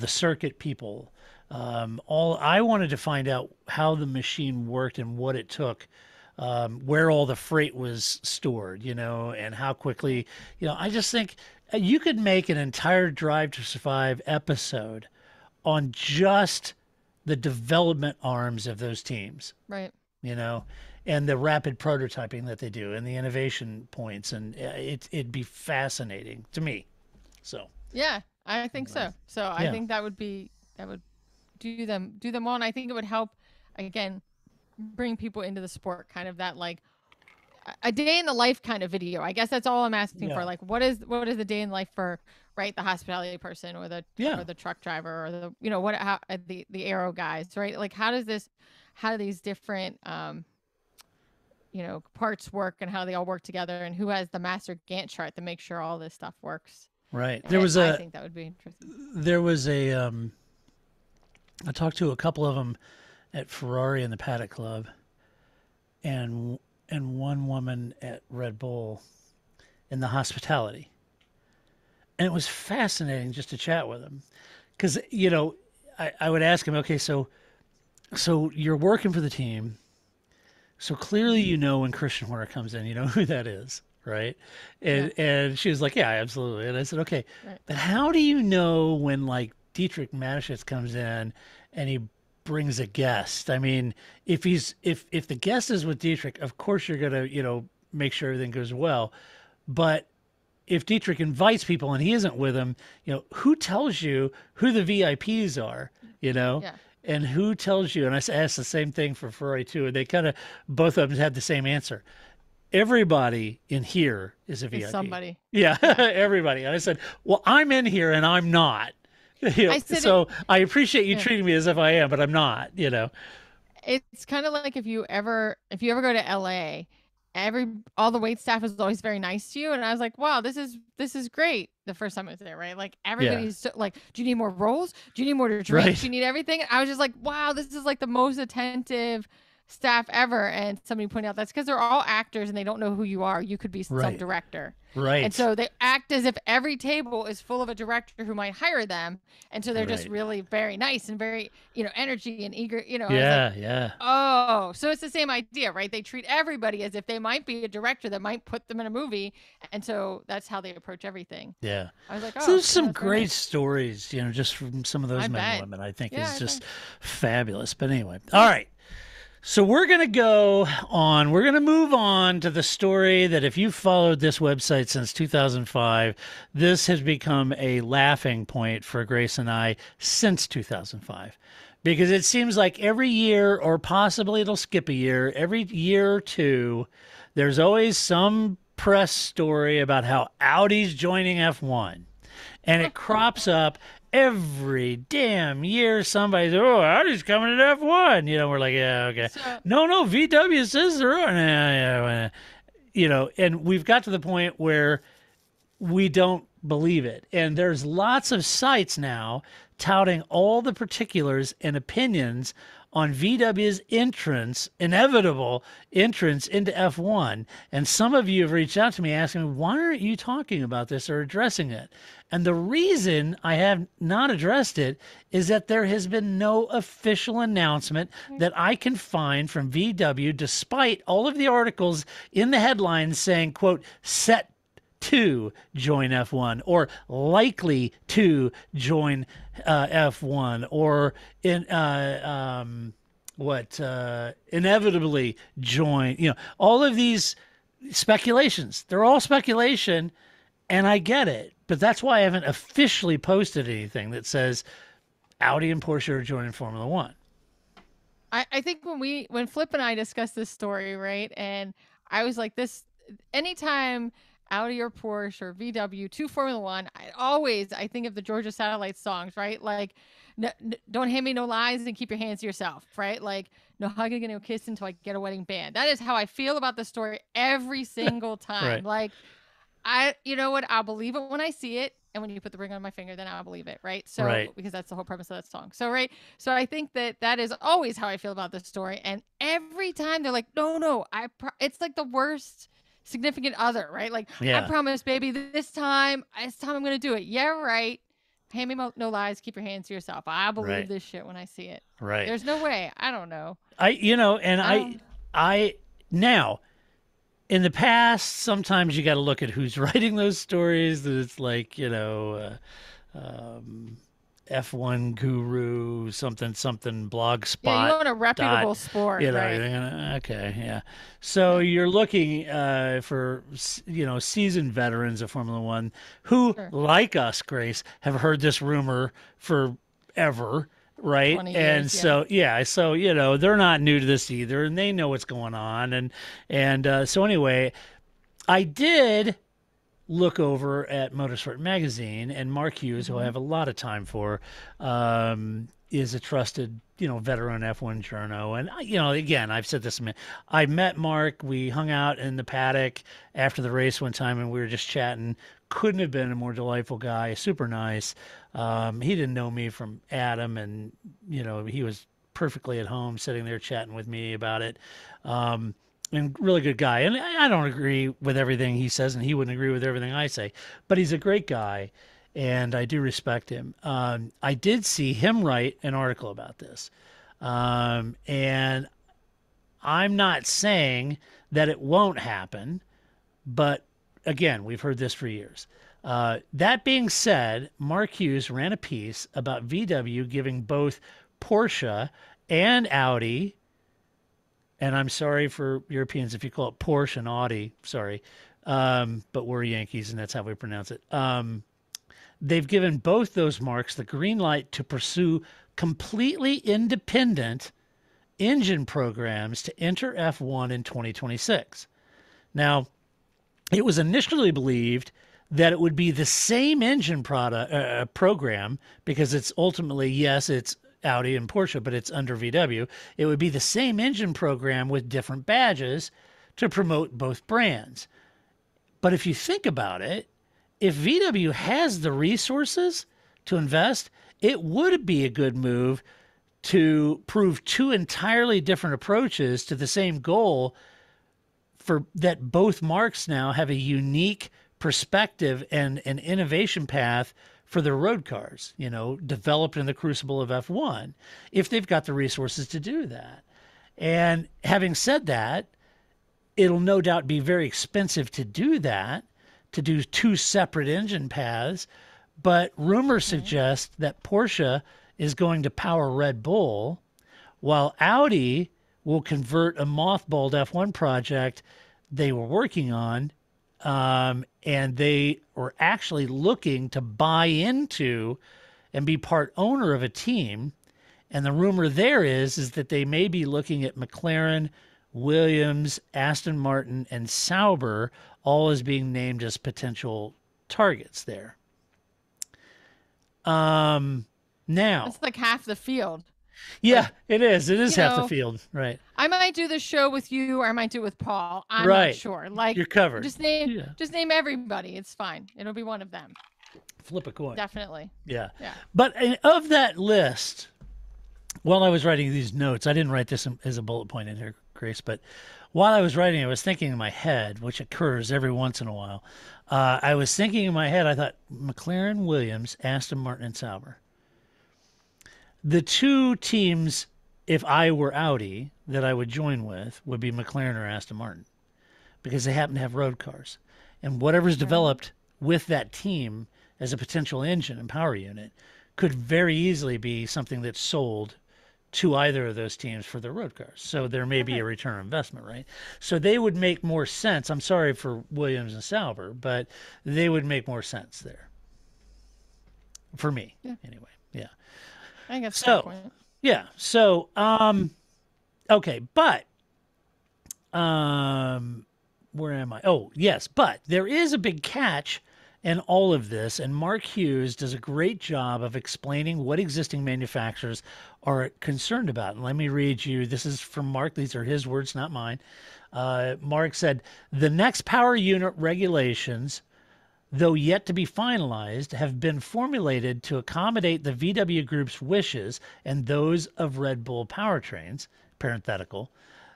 circuit people. I wanted to find out how the machine worked and what it took, where all the freight was stored, and how quickly, I just think you could make an entire Drive to Survive episode on just the development arms of those teams, right? And the rapid prototyping that they do and the innovation points, and it'd be fascinating to me. So yeah, I think so. So I think that would do them well, and I think it would help again bring people into the sport, kind of that like a day in the life kind of video. I guess that's all I'm asking for. Like, what is the day in life for, right, the hospitality person or the truck driver or the aero guys, right? Like, how do these different parts work, and how they all work together, and who has the master Gantt chart to make sure all this stuff works. Right. I think that would be interesting. There was I talked to a couple of them at Ferrari in the Paddock Club, and one woman at Red Bull in the hospitality. And it was fascinating just to chat with them, because, I would ask him, okay, so you're working for the team. So clearly, when Christian Horner comes in, you know who that is, right? And she was like, yeah, absolutely. And I said, okay, but how do you know when like Dietrich Mateschitz comes in and he brings a guest? I mean, if the guest is with Dietrich, of course you're gonna make sure everything goes well. But if Dietrich invites people and he isn't with them, who tells you who the VIPs are? And who tells you? And I asked the same thing for Ferrari too, and they both of them had the same answer. Everybody in here is a VIP. Somebody. Yeah, everybody. And I said, well, I'm in here and I'm not. I appreciate you treating me as if I am, but I'm not, It's kind of like if you ever go to LA, all the wait staff is always very nice to you, and I was like, wow, this is great. The first time I was there, right? Like everybody's so, like, do you need more rolls? Do you need more to drink? Right. Do you need everything? I was just like, wow, this is like the most attentive staff ever. And somebody pointed out that's because they're all actors and they don't know who you are. You could be some director. Right. And so they act as if every table is full of a director who might hire them. And so they're just really very nice and very, energy and eager, Yeah. Oh, so it's the same idea, right? They treat everybody as if they might be a director that might put them in a movie. And so that's how they approach everything. Yeah. I was like, so there's some great stories, just from some of those men and women, I think is just fabulous. But anyway, all right. So we're going to move on to the story that if you've followed this website since 2005, this has become a laughing point for Grace and I since 2005. Because it seems like every year, or possibly it'll skip a year, every year or two, there's always some press story about how Audi's joining F1. And it crops up every damn year. Somebody's, Audi's coming to F1. We're like, yeah, okay. No, VW says they're on. And we've got to the point where we don't believe it. And there's lots of sites now touting all the particulars and opinions on VW's inevitable entrance into F1. And some of you have reached out to me asking me, why aren't you talking about this or addressing it? And the reason I have not addressed it is that there has been no official announcement that I can find from VW, despite all of the articles in the headlines saying, quote, set to join F1 or likely to join F1 or inevitably join, all of these speculations. They're all speculation, and I get it. But that's why I haven't officially posted anything that says Audi and Porsche are joining Formula One. I think when Flip and I discussed this story, right, and I was like, anytime Audi or Porsche or VW to Formula One, I think of the Georgia Satellite songs, right? Like, don't hand me no lies and keep your hands to yourself, right? Like, no hugging and no kissing until I get a wedding band. That is how I feel about the story every single time. Right. Like, you know what? I'll believe it when I see it. And when you put the ring on my finger, then I'll believe it, right? So, right. Because that's the whole premise of that song. So, right. So I think that is always how I feel about this story. And every time they're like, no, it's like the worst significant other, right? Like, I promise, baby, this time I'm going to do it. Yeah, right. Hand me no lies. Keep your hands to yourself. I believe this shit when I see it. Right. There's no way. I don't know. Now, in the past, sometimes you got to look at who's writing those stories. That it's like, F1 Guru, something blogspot. Yeah, you want a reputable sport, right? Okay, yeah. So you're looking for, seasoned veterans of Formula One who, like us, Grace, have heard this rumor forever, right? 20 years, so they're not new to this either, and they know what's going on. And so anyway, I did look over at Motorsport Magazine, and Mark Hughes, who I have a lot of time for, is a trusted, veteran F1 journo. And, again, I've said this, I met Mark. We hung out in the paddock after the race one time, and we were just chatting. Couldn't have been a more delightful guy, super nice. He didn't know me from Adam, and, he was perfectly at home sitting there chatting with me about it. And really good guy. And I don't agree with everything he says, and he wouldn't agree with everything I say. But he's a great guy, and I do respect him. I did see him write an article about this. And I'm not saying that it won't happen, but, again, we've heard this for years. That being said, Mark Hughes ran a piece about VW giving both Porsche and Audi, and I'm sorry for Europeans if you call it Porsche and Audi, sorry. But we're Yankees, and that's how we pronounce it. They've given both those marques the green light to pursue completely independent engine programs to enter F1 in 2026. Now, it was initially believed that it would be the same engine program, because it's ultimately, yes, it's Audi and Porsche, but it's under VW. It would be the same engine program with different badges to promote both brands. But if you think about it, if VW has the resources to invest, it would be a good move to prove two entirely different approaches to the same goal, for that both marques now have a unique perspective and an innovation path for their road cars, developed in the crucible of F1, if they've got the resources to do that. And having said that, it'll no doubt be very expensive to do that, to do two separate engine paths, but rumors suggest that Porsche is going to power Red Bull, while Audi will convert a mothballed F1 project they were working on, and they were actually looking to buy into and be part owner of a team. And the rumor there is that they may be looking at McLaren, Williams, Aston Martin, and Sauber, all as being named as potential targets there. Now, it's like half the field. Yeah, it is. It is half the field, right? I might do this show with you, or I might do it with Paul. I'm not sure. Like, you're covered. Just name everybody. It's fine. It'll be one of them. Flip a coin. Definitely. Yeah. Yeah. But of that list, while I was writing these notes, I didn't write this as a bullet point in here, Grace, but while I was writing, I was thinking in my head, which occurs every once in a while. I was thinking in my head, I thought McLaren, Williams, Aston Martin, and Sauber. The two teams, if I were Audi, that I would join with would be McLaren or Aston Martin, because they happen to have road cars. And whatever's developed with that team as a potential engine and power unit could very easily be something that's sold to either of those teams for their road cars. So there may be a return on investment, right? So they would make more sense. I'm sorry for Williams and Sauber, but they would make more sense there. For me, anyway. Yeah. I think that's a good point. Yeah. So, okay, but where am I? Oh, yes, but there is a big catch in all of this, and Mark Hughes does a great job of explaining what existing manufacturers are concerned about. And let me read you. This is from Mark. These are his words, not mine. Mark said, the next power unit regulations, though yet to be finalized, have been formulated to accommodate the VW Group's wishes and those of Red Bull powertrains, parenthetical.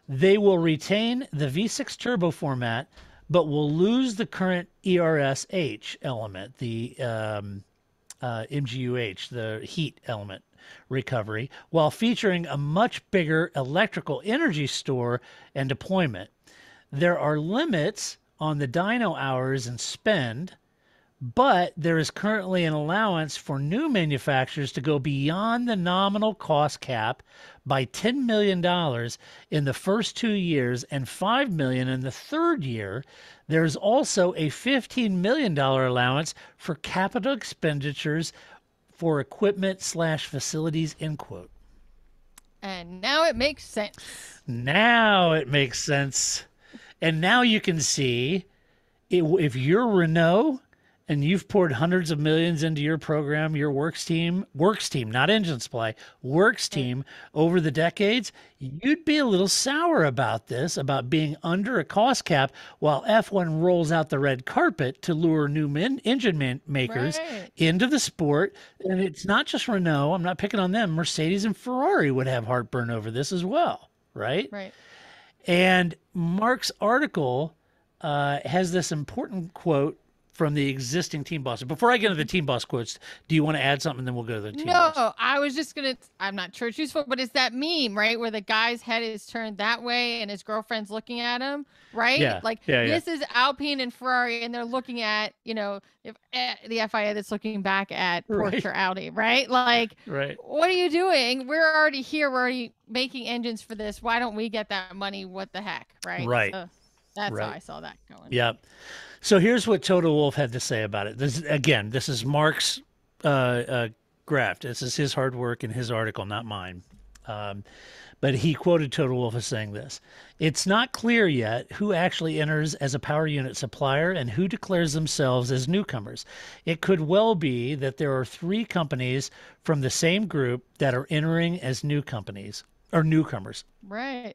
They will retain the V6 turbo format, but will lose the current ERS-H element, the MGU-H, the heat element recovery, while featuring a much bigger electrical energy store and deployment. There are limits on the dyno hours and spend, but there is currently an allowance for new manufacturers to go beyond the nominal cost cap by $10 million in the first 2 years and $5 million in the third year. There's also a $15 million allowance for capital expenditures for equipment/facilities, end quote. And now it makes sense. Now it makes sense. And now you can see, if you're Renault and you've poured hundreds of millions into your program, your works team, not engine supply, works team over the decades, you'd be a little sour about this, about being under a cost cap while F1 rolls out the red carpet to lure new engine makers into the sport. And it's not just Renault. I'm not picking on them. Mercedes and Ferrari would have heartburn over this as well, right? Right. And Mark's article has this important quote from the existing team boss. Before I get into the team boss quotes, do you want to add something? Then we'll go to the team boss. No, I was just going to, I'm not sure it's useful, but it's that meme, right? Where the guy's head is turned that way and his girlfriend's looking at him, right? Yeah. This is Alpine and Ferrari, and they're looking at, if the FIA that's looking back at Porsche or Audi, right? What are you doing? We're already here. We're already making engines for this. Why don't we get that money? What the heck, right? Right. So that's how I saw that going. Yep. So here's what Toto Wolff had to say about it. This is Mark's graft. This is his hard work in his article, not mine. But he quoted Toto Wolff as saying this: "It's not clear yet who actually enters as a power unit supplier and who declares themselves as newcomers. It could well be that there are 3 companies from the same group that are entering as new companies or newcomers. Right.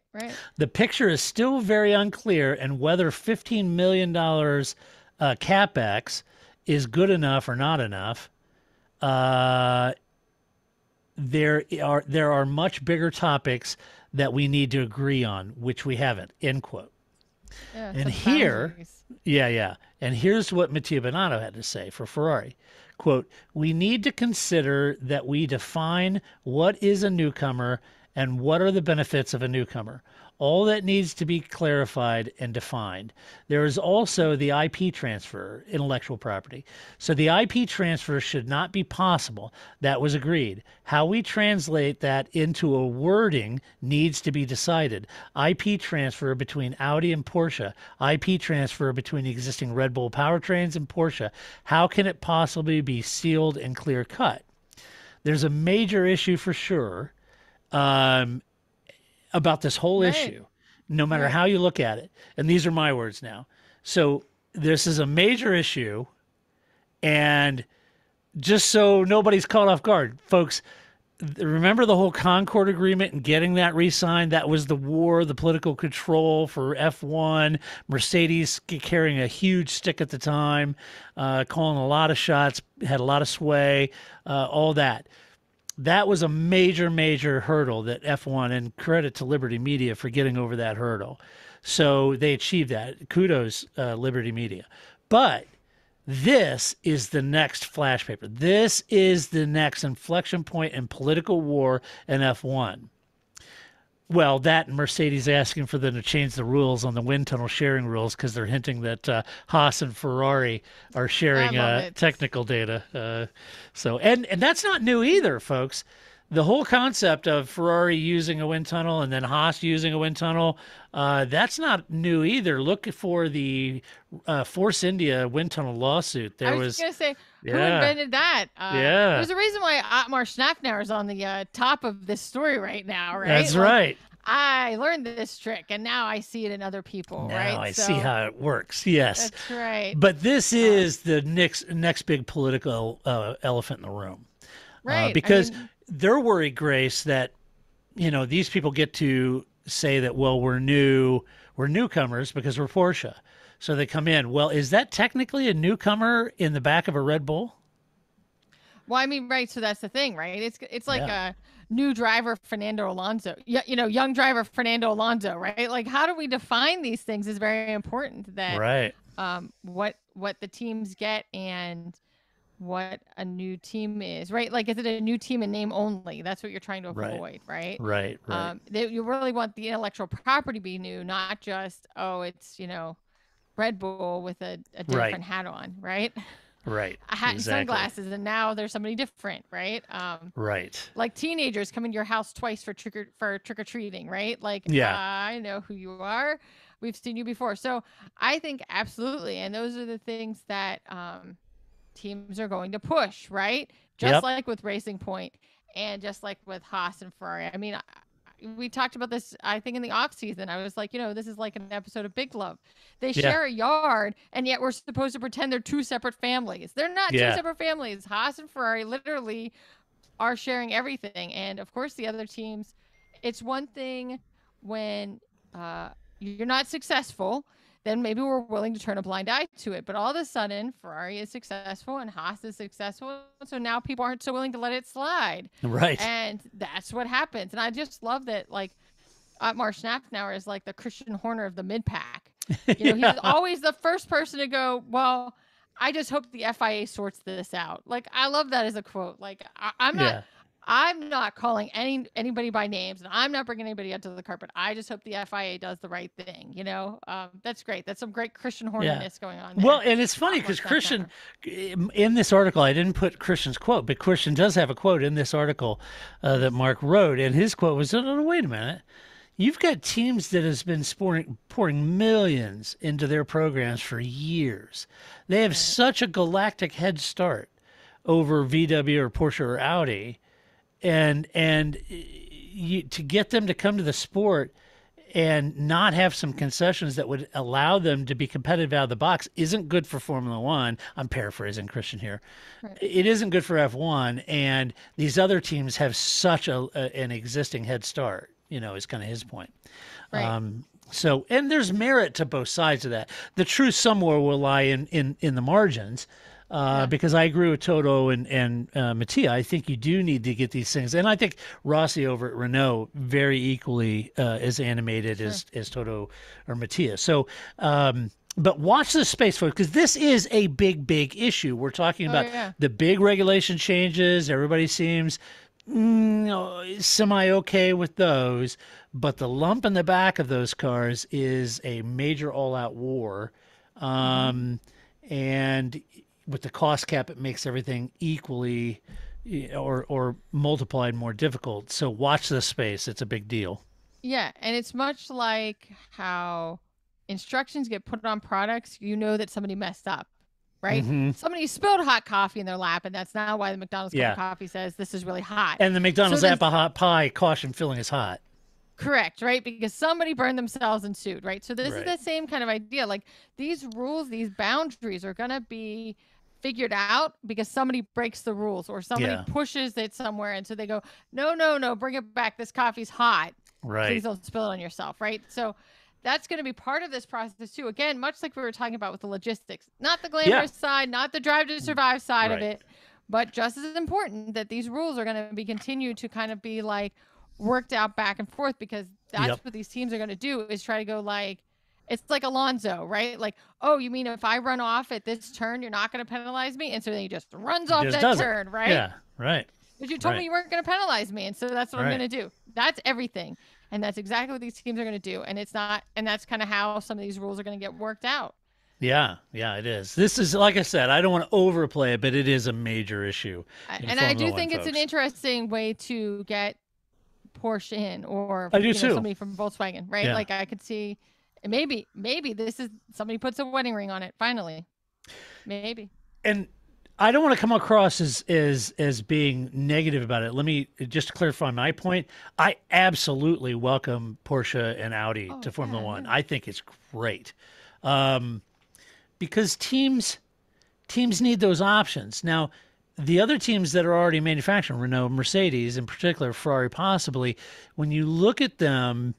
The picture is still very unclear, and whether $15 million capex is good enough or not enough. There are much bigger topics that we need to agree on, which we haven't." End quote. Yeah, and here, and here's what Mattia Binotto had to say for Ferrari. Quote, "We need to consider that we define what is a newcomer and what are the benefits of a newcomer. All that needs to be clarified and defined. There is also the IP transfer, intellectual property. So the IP transfer should not be possible. That was agreed. How we translate that into a wording needs to be decided. IP transfer between Audi and Porsche. IP transfer between existing Red Bull powertrains and Porsche. How can it possibly be sealed and clear cut? There's a major issue for sure about this whole issue, no matter how you look at it. And these are my words now. So this is a major issue, and just so nobody's caught off guard, folks, remember the whole Concord Agreement and getting that re-signed? That was the war, the political control for F1, Mercedes carrying a huge stick at the time, calling a lot of shots, had a lot of sway, all that. that was a major hurdle that F1, and credit to Liberty Media for getting over that hurdle. So they achieved that. Kudos, Liberty Media. But this is the next flash paper. This is the next inflection point in political war in F1. Well, that and Mercedes asking for them to change the rules on the wind tunnel sharing rules because they're hinting that Haas and Ferrari are sharing technical data. And that's not new either, folks. The whole concept of Ferrari using a wind tunnel and then Haas using a wind tunnel, that's not new either. Look for the Force India wind tunnel lawsuit. I was going to say, who invented that? There's a reason why Otmar Schnafnauer is on the top of this story right now, right? That's right. I learned this trick, and now I see it in other people, right? Now I see how it works, yes. That's right. But this is the next big political elephant in the room. Right. Because they're worried, Grace, that, these people get to say that, well, we're newcomers because we're Porsche. So they come in. Well, is that technically a newcomer in the back of a Red Bull? Well, right. So that's the thing, right? It's like a new driver, Fernando Alonso. Young driver, Fernando Alonso, right? Like, how do we define these things is very important. That right. What the teams get and what a new team is, right? Like, is it a new team in name only? That's what you're trying to avoid, right? Right. You really want the intellectual property to be new, not just, it's, Red Bull with a different hat on, right? Right. A hat and sunglasses, and now there's somebody different, right? Right. Like teenagers come into your house twice for trick or treating, right? Like, I know who you are. We've seen you before. So I think absolutely, and those are the things that teams are going to push, right? Just like with Racing Point, and just like with Haas and Ferrari. We talked about this, I think, in the off season. I was like, this is like an episode of Big Love. They share a yard, and yet we're supposed to pretend they're two separate families. They're not two separate families. Haas and Ferrari literally are sharing everything. And of course, the other teams, it's one thing when you're not successful, then maybe we're willing to turn a blind eye to it. But all of a sudden, Ferrari is successful and Haas is successful. So now people aren't so willing to let it slide. Right. And that's what happens. And I just love that, like, Otmar Schnafnauer is like the Christian Horner of the mid-pack. He's always the first person to go, well, I just hope the FIA sorts this out. Like, I love that as a quote. Like, I'm not calling anybody by names, and I'm not bringing anybody out to the carpet. I just hope the FIA does the right thing. That's great. That's some great Christian Horniness going on there. Well, and it's funny because Christian, in this article, I didn't put Christian's quote, but Christian does have a quote in this article that Mark wrote, and his quote was, "Oh, wait a minute. You've got teams that has been pouring millions into their programs for years. They have such a galactic head start over VW or Porsche or Audi." And to get them to come to the sport and not have some concessions that would allow them to be competitive out of the box isn't good for Formula One. I'm paraphrasing Christian here. Right. It isn't good for F1, and these other teams have such an existing head start, is kind of his point. Right. And there's merit to both sides of that. The truth somewhere will lie in the margins. Because I agree with Toto and Mattia. I think you do need to get these things. And I think Rossi over at Renault very equally as animated as Toto or Mattia. So, but watch this space, folks, because this is a big issue. We're talking about the big regulation changes. Everybody seems semi-okay with those. But the lump in the back of those cars is a major all-out war. And with the cost cap, it makes everything equally or multiplied more difficult. So watch this space. It's a big deal. Yeah, and it's much like how instructions get put on products. That somebody messed up, right? Mm-hmm. Somebody spilled hot coffee in their lap, and that's not why the McDonald's cup of coffee says this is really hot. And the McDonald's apple hot pie, caution, filling is hot. Correct, right? Because somebody burned themselves and sued, right? So this is the same kind of idea. Like, these rules, these boundaries are going to be figured out because somebody breaks the rules or somebody pushes it somewhere. And so they go, no, bring it back. This coffee's hot. Right. Please don't spill it on yourself, right? So that's going to be part of this process too. Again, much like we were talking about with the logistics, not the glamorous side, not the drive to survive side of it, But just as important that these rules are going to be continued to kind of be like worked out back and forth, because that's what these teams are going to do, is try to go like, it's like Alonso, right? Like, oh, you mean if I run off at this turn, you're not going to penalize me? And so then he just runs off that turn, right? Yeah, right. But you told me you weren't going to penalize me, and so that's what I'm going to do. That's everything. And that's exactly what these teams are going to do. And it's not, and that's kind of how some of these rules are going to get worked out. Yeah, it is. This is, like I said, I don't want to overplay it, but it is a major issue. And I do think it's an interesting way to get Porsche in, or I do too. Somebody from Volkswagen, right? Yeah. Like I could see, maybe this is somebody puts a wedding ring on it finally, maybe. And I don't want to come across as being negative about it. Let me just clarify my point. I absolutely welcome Porsche and Audi to Formula One. I think it's great. Because teams need those options. Now, the other teams that are already manufacturing, Renault, Mercedes, in particular, Ferrari possibly, when you look at them,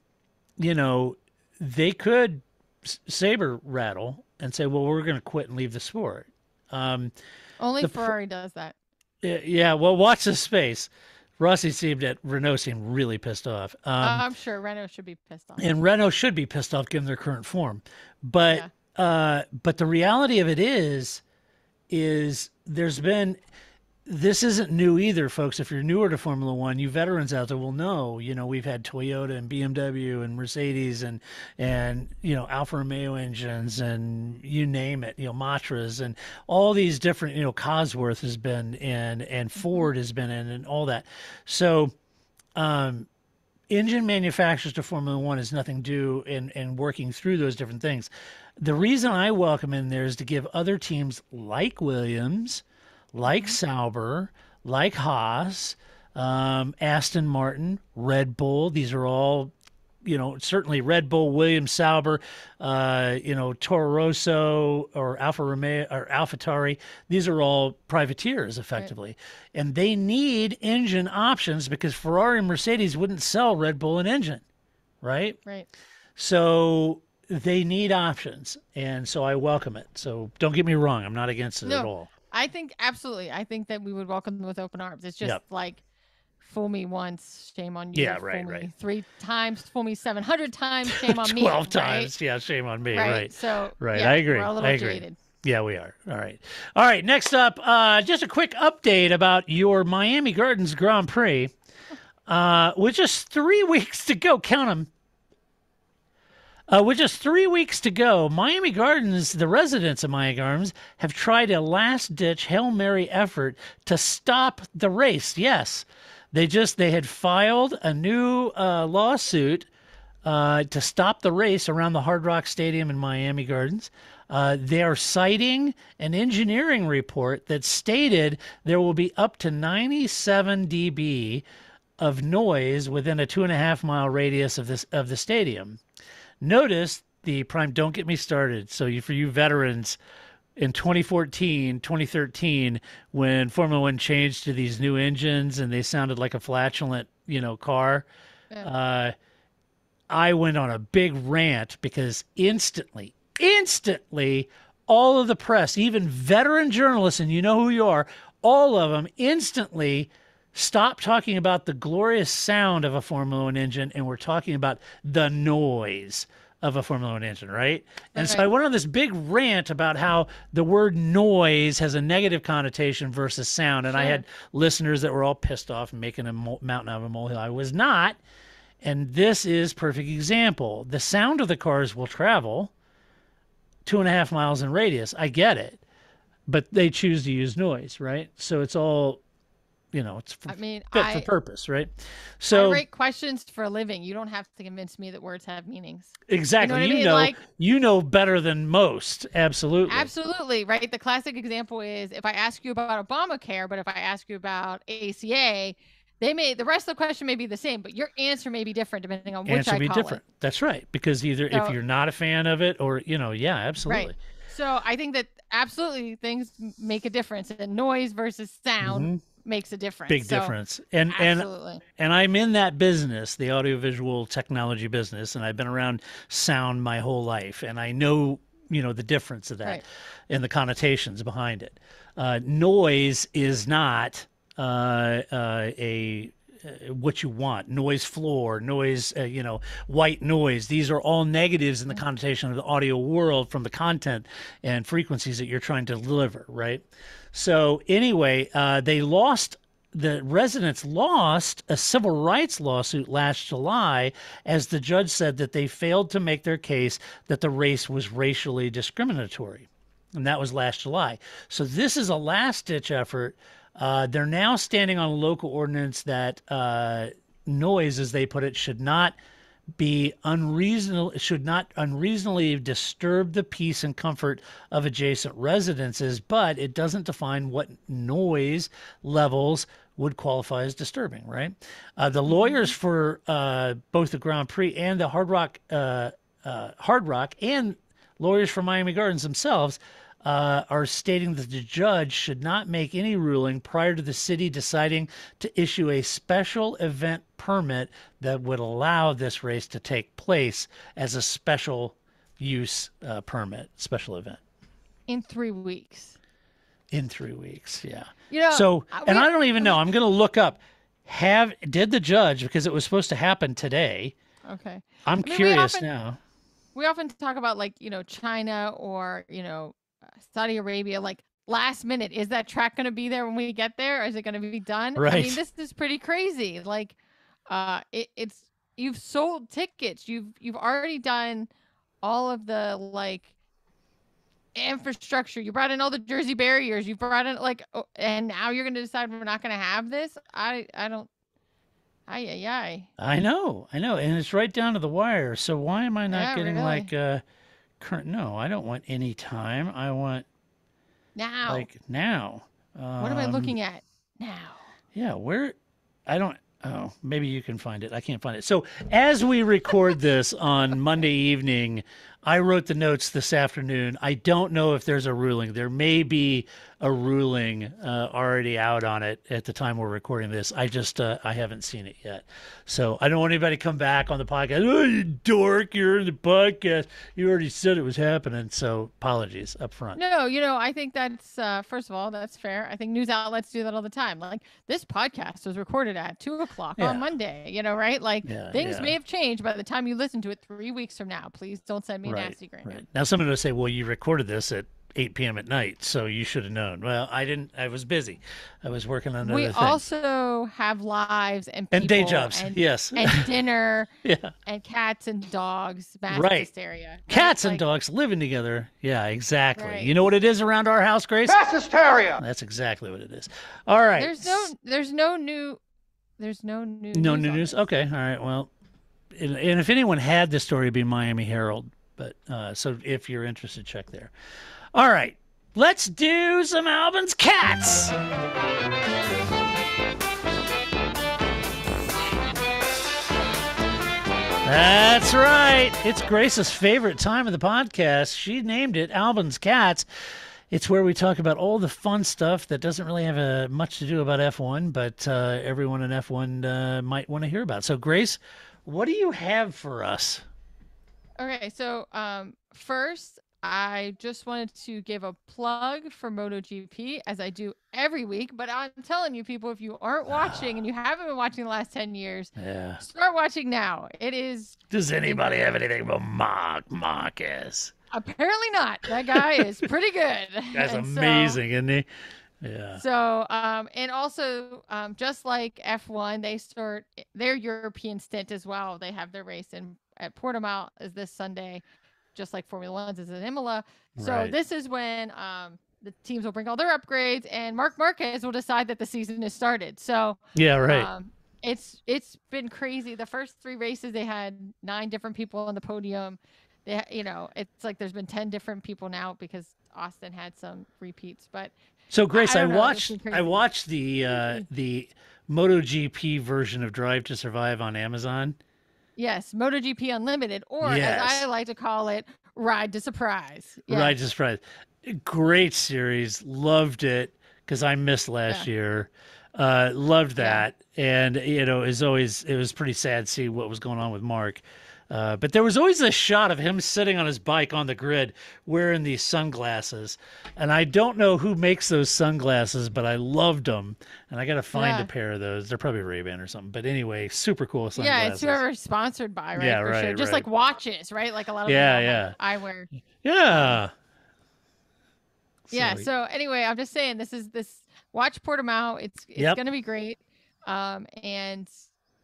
they could saber rattle and say, well, we're going to quit and leave the sport. Only Ferrari does that. Yeah, well, watch this space. Renault seemed really pissed off. I'm sure Renault should be pissed off. And Renault should be pissed off given their current form. But the reality of it is this isn't new either, folks. If you're newer to Formula One, you veterans out there will know, we've had Toyota and BMW and Mercedes and Alfa Romeo engines and you name it, Matras and all these different, Cosworth has been in and Ford has been in and all that. So, engine manufacturers to Formula One is nothing due in working through those different things. The reason I welcome in there is to give other teams like Williams, like Sauber, like Haas, Aston Martin, Red Bull. These are all, certainly Red Bull, Williams, Sauber, Toro Rosso or Alfa Romeo or AlphaTauri. These are all privateers effectively. Right. And they need engine options because Ferrari and Mercedes wouldn't sell Red Bull an engine, right? Right. So they need options. And so I welcome it. So don't get me wrong. I'm not against it at all. I think absolutely. I think that we would welcome them with open arms. It's just like, fool me once, shame on you. Yeah, fool right. Me 3 times, fool me 700 times, shame on me. 12 times, yeah, shame on me. Right. So, I agree. We're a little jaded. Yeah, we are. All right. Next up, just a quick update about your Miami Gardens Grand Prix, with just 3 weeks to go. Count them. With just 3 weeks to go, Miami Gardens, the residents of Miami Gardens, have tried a last-ditch Hail Mary effort to stop the race. Yes, they had filed a new lawsuit to stop the race around the Hard Rock Stadium in Miami Gardens. They are citing an engineering report that stated there will be up to 97 dB of noise within a 2.5-mile radius of the stadium. Notice the prime, don't get me started. So for you veterans, in 2014, 2013, when Formula One changed to these new engines and they sounded like a flatulent, car, I went on a big rant because instantly, all of the press, even veteran journalists, and you know who you are, all of them instantly stop talking about the glorious sound of a Formula One engine, and we're talking about the noise of a Formula One engine, right? And so I went on this big rant about how the word noise has a negative connotation versus sound, and I had listeners that were all pissed off and making a mountain out of a molehill. I was not, and this is perfect example. The sound of the cars will travel 2.5 miles in radius. I get it, but they choose to use noise, right? So it's all... it's fit for purpose, right? So I write questions for a living. You don't have to convince me that words have meanings. Exactly. You know better than most. Absolutely. Absolutely. Right. The classic example is if I ask you about Obamacare, but if I ask you about ACA, the rest of the question may be the same, but your answer may be different depending on which I call it. That's right. Because if you're not a fan of it or, absolutely. Right. So I think that absolutely things make a difference, and noise versus sound makes a difference. Big difference. And I'm in that business, the audiovisual technology business, and I've been around sound my whole life, and I know the difference of that Right. and the connotations behind it. Noise is not what you want. Noise floor, noise, white noise. These are all negatives in the connotation of the audio world from the content and frequencies that you're trying to deliver, right? So anyway, the residents lost a civil rights lawsuit last July as the judge said that they failed to make their case that the race was racially discriminatory. And that was last July. So this is a last-ditch effort. They're now standing on a local ordinance that noise, as they put it, should not unreasonably disturb the peace and comfort of adjacent residences, but it doesn't define what noise levels would qualify as disturbing, right? The lawyers for both the Grand Prix and the Hard Rock and lawyers for Miami Gardens themselves are stating that the judge should not make any ruling prior to the city deciding to issue a special event permit that would allow this race to take place as a special use special event. In 3 weeks. In 3 weeks, yeah. So, I don't even know. I'm going to look up. Did the judge, because it was supposed to happen today. Okay. I'm curious now. We often talk about China or, Saudi Arabia, last minute. Is that track going to be there when we get there? Is it going to be done? Right. I mean, this is pretty crazy. It's you've sold tickets. You've already done all of the infrastructure. You brought in all the Jersey barriers. You brought in and now you're going to decide we're not going to have this. I don't. Aye. I know, and it's right down to the wire. So why am I not getting really? current? No, I don't want any time. I want now. Now. What am I looking at now? Yeah, where? I don't. Oh, maybe you can find it. I can't find it. So as we record this on Monday evening, I wrote the notes this afternoon. I don't know if there's a ruling. There may be a ruling already out on it at the time we're recording this. I just I haven't seen it yet. So I don't want anybody to come back on the podcast. Oh, you dork, you're in the podcast. You already said it was happening. So apologies up front. No, I think that's, first of all, that's fair. I think news outlets do that all the time. This podcast was recorded at 2:00 on Monday, right? Things may have changed by the time you listen to it 3 weeks from now. Please don't send me nasty green. Right. Now, someone will say, well, you recorded this at 8 p.m. at night, so you should have known. Well, I didn't. I was busy. I was working on other things. We also have lives and people. And day jobs, yes. And dinner. And cats and dogs. Mass hysteria. Cats and dogs living together. Yeah, exactly. Right. You know what it is around our house, Grace? Mass hysteria! That's exactly what it is. All right. There's no new news. Okay, all right. Well, and if anyone had this story, it'd be Miami Herald. But so if you're interested, check there. All right, let's do some Albin's Cats. That's right. It's Grace's favorite time of the podcast. She named it Albin's Cats. It's where we talk about all the fun stuff that doesn't really have much to do about F1, but everyone in F1 might want to hear about. So, Grace, what do you have for us? Okay, so first, I just wanted to give a plug for MotoGP, as I do every week. But I'm telling you, people, if you aren't watching and you haven't been watching the last 10 years, start watching now. It is. Does anybody have anything but Marquez? Apparently not. That guy is pretty good. That's amazing, isn't he? Yeah. So, and also, just like F1, they start their European stint as well. They have their race at Portimao is this Sunday, just like Formula One's is in Imola. So this is when the teams will bring all their upgrades, and Marc Marquez will decide that the season has started. So it's been crazy. The first 3 races, they had 9 different people on the podium. They, it's like there's been 10 different people now because Austin had some repeats. But so Grace, I watched the MotoGP version of Drive to Survive on Amazon. Yes, MotoGP Unlimited, or as I like to call it, Ride to Surprise. Yes. Ride to Surprise. Great series. Loved it because I missed last year. Loved that. And, it was pretty sad to see what was going on with Mark. But there was always a shot of him sitting on his bike on the grid wearing these sunglasses. And I don't know who makes those sunglasses, but I loved them. And I got to find a pair of those. They're probably Ray-Ban or something. But anyway, super cool sunglasses. Yeah, it's whoever's sponsored by, right? Yeah, For right, sure. Just right. like watches, right? Like a lot of eyewear. Yeah. Yeah. So anyway, I'm just saying this watch Portimao. It's going to be great. And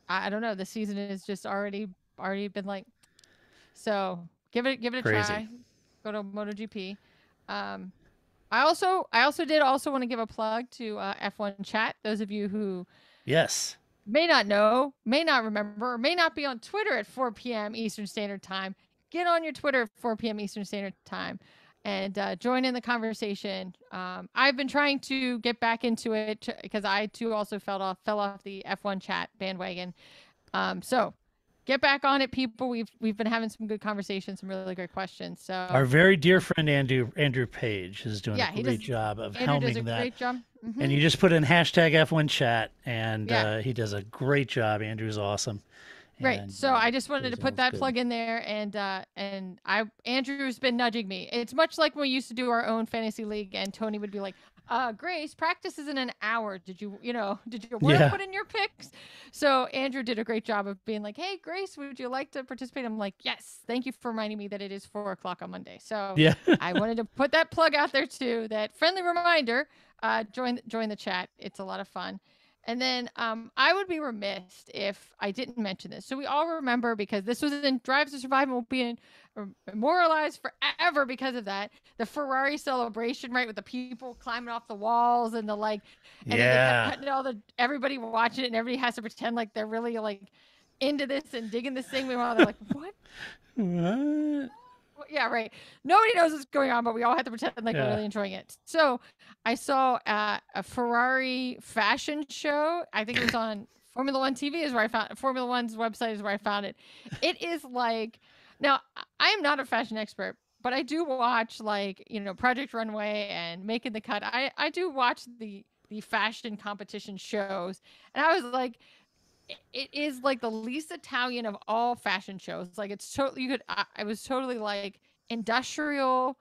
I don't know. The season is just already been like, so give it a try. Go to MotoGP. I also want to give a plug to F1 Chat. Those of you who may not know, may not remember, or may not be on Twitter at 4 p.m. Eastern Standard Time. Get on your Twitter at 4 p.m. Eastern Standard Time and join in the conversation. I've been trying to get back into it because I too also fell off the F1 Chat bandwagon. So get back on it, people. We've been having some good conversations, some really great questions. So our very dear friend Andrew Page is doing a great job of helming that. Great job. Mm-hmm. And you just put in hashtag F1 Chat, and he does a great job. Andrew's awesome. Right. And, so I just wanted to put that plug in there, and Andrew's been nudging me. It's much like when we used to do our own fantasy league, and Tony would be like, Grace, practice is in an hour. Did you put in your picks? So Andrew did a great job of being like, hey, Grace, would you like to participate? I'm like, yes, thank you for reminding me that it is 4:00 on Monday. So I wanted to put that plug out there too, that friendly reminder, join the chat. It's a lot of fun. And then I would be remiss if I didn't mention this. So we all remember, because this was in Drives to Survive and will be memorialized forever because of that, the Ferrari celebration, right, with the people climbing off the walls and the and then they kept cutting everybody watching it, and everybody has to pretend like they're really like into this and digging this thing. Meanwhile, they're like, what? What? Yeah, right. Nobody knows what's going on, but we all have to pretend like we're really enjoying it. So I saw a Ferrari fashion show. I think it was on Formula One TV is where I found Formula One's website is where I found it. It is like, now I am not a fashion expert, but I do watch Project Runway and Making the Cut. I do watch the fashion competition shows, and I was like, it is like the least Italian of all fashion shows. Like it's totally, I was totally like industrial.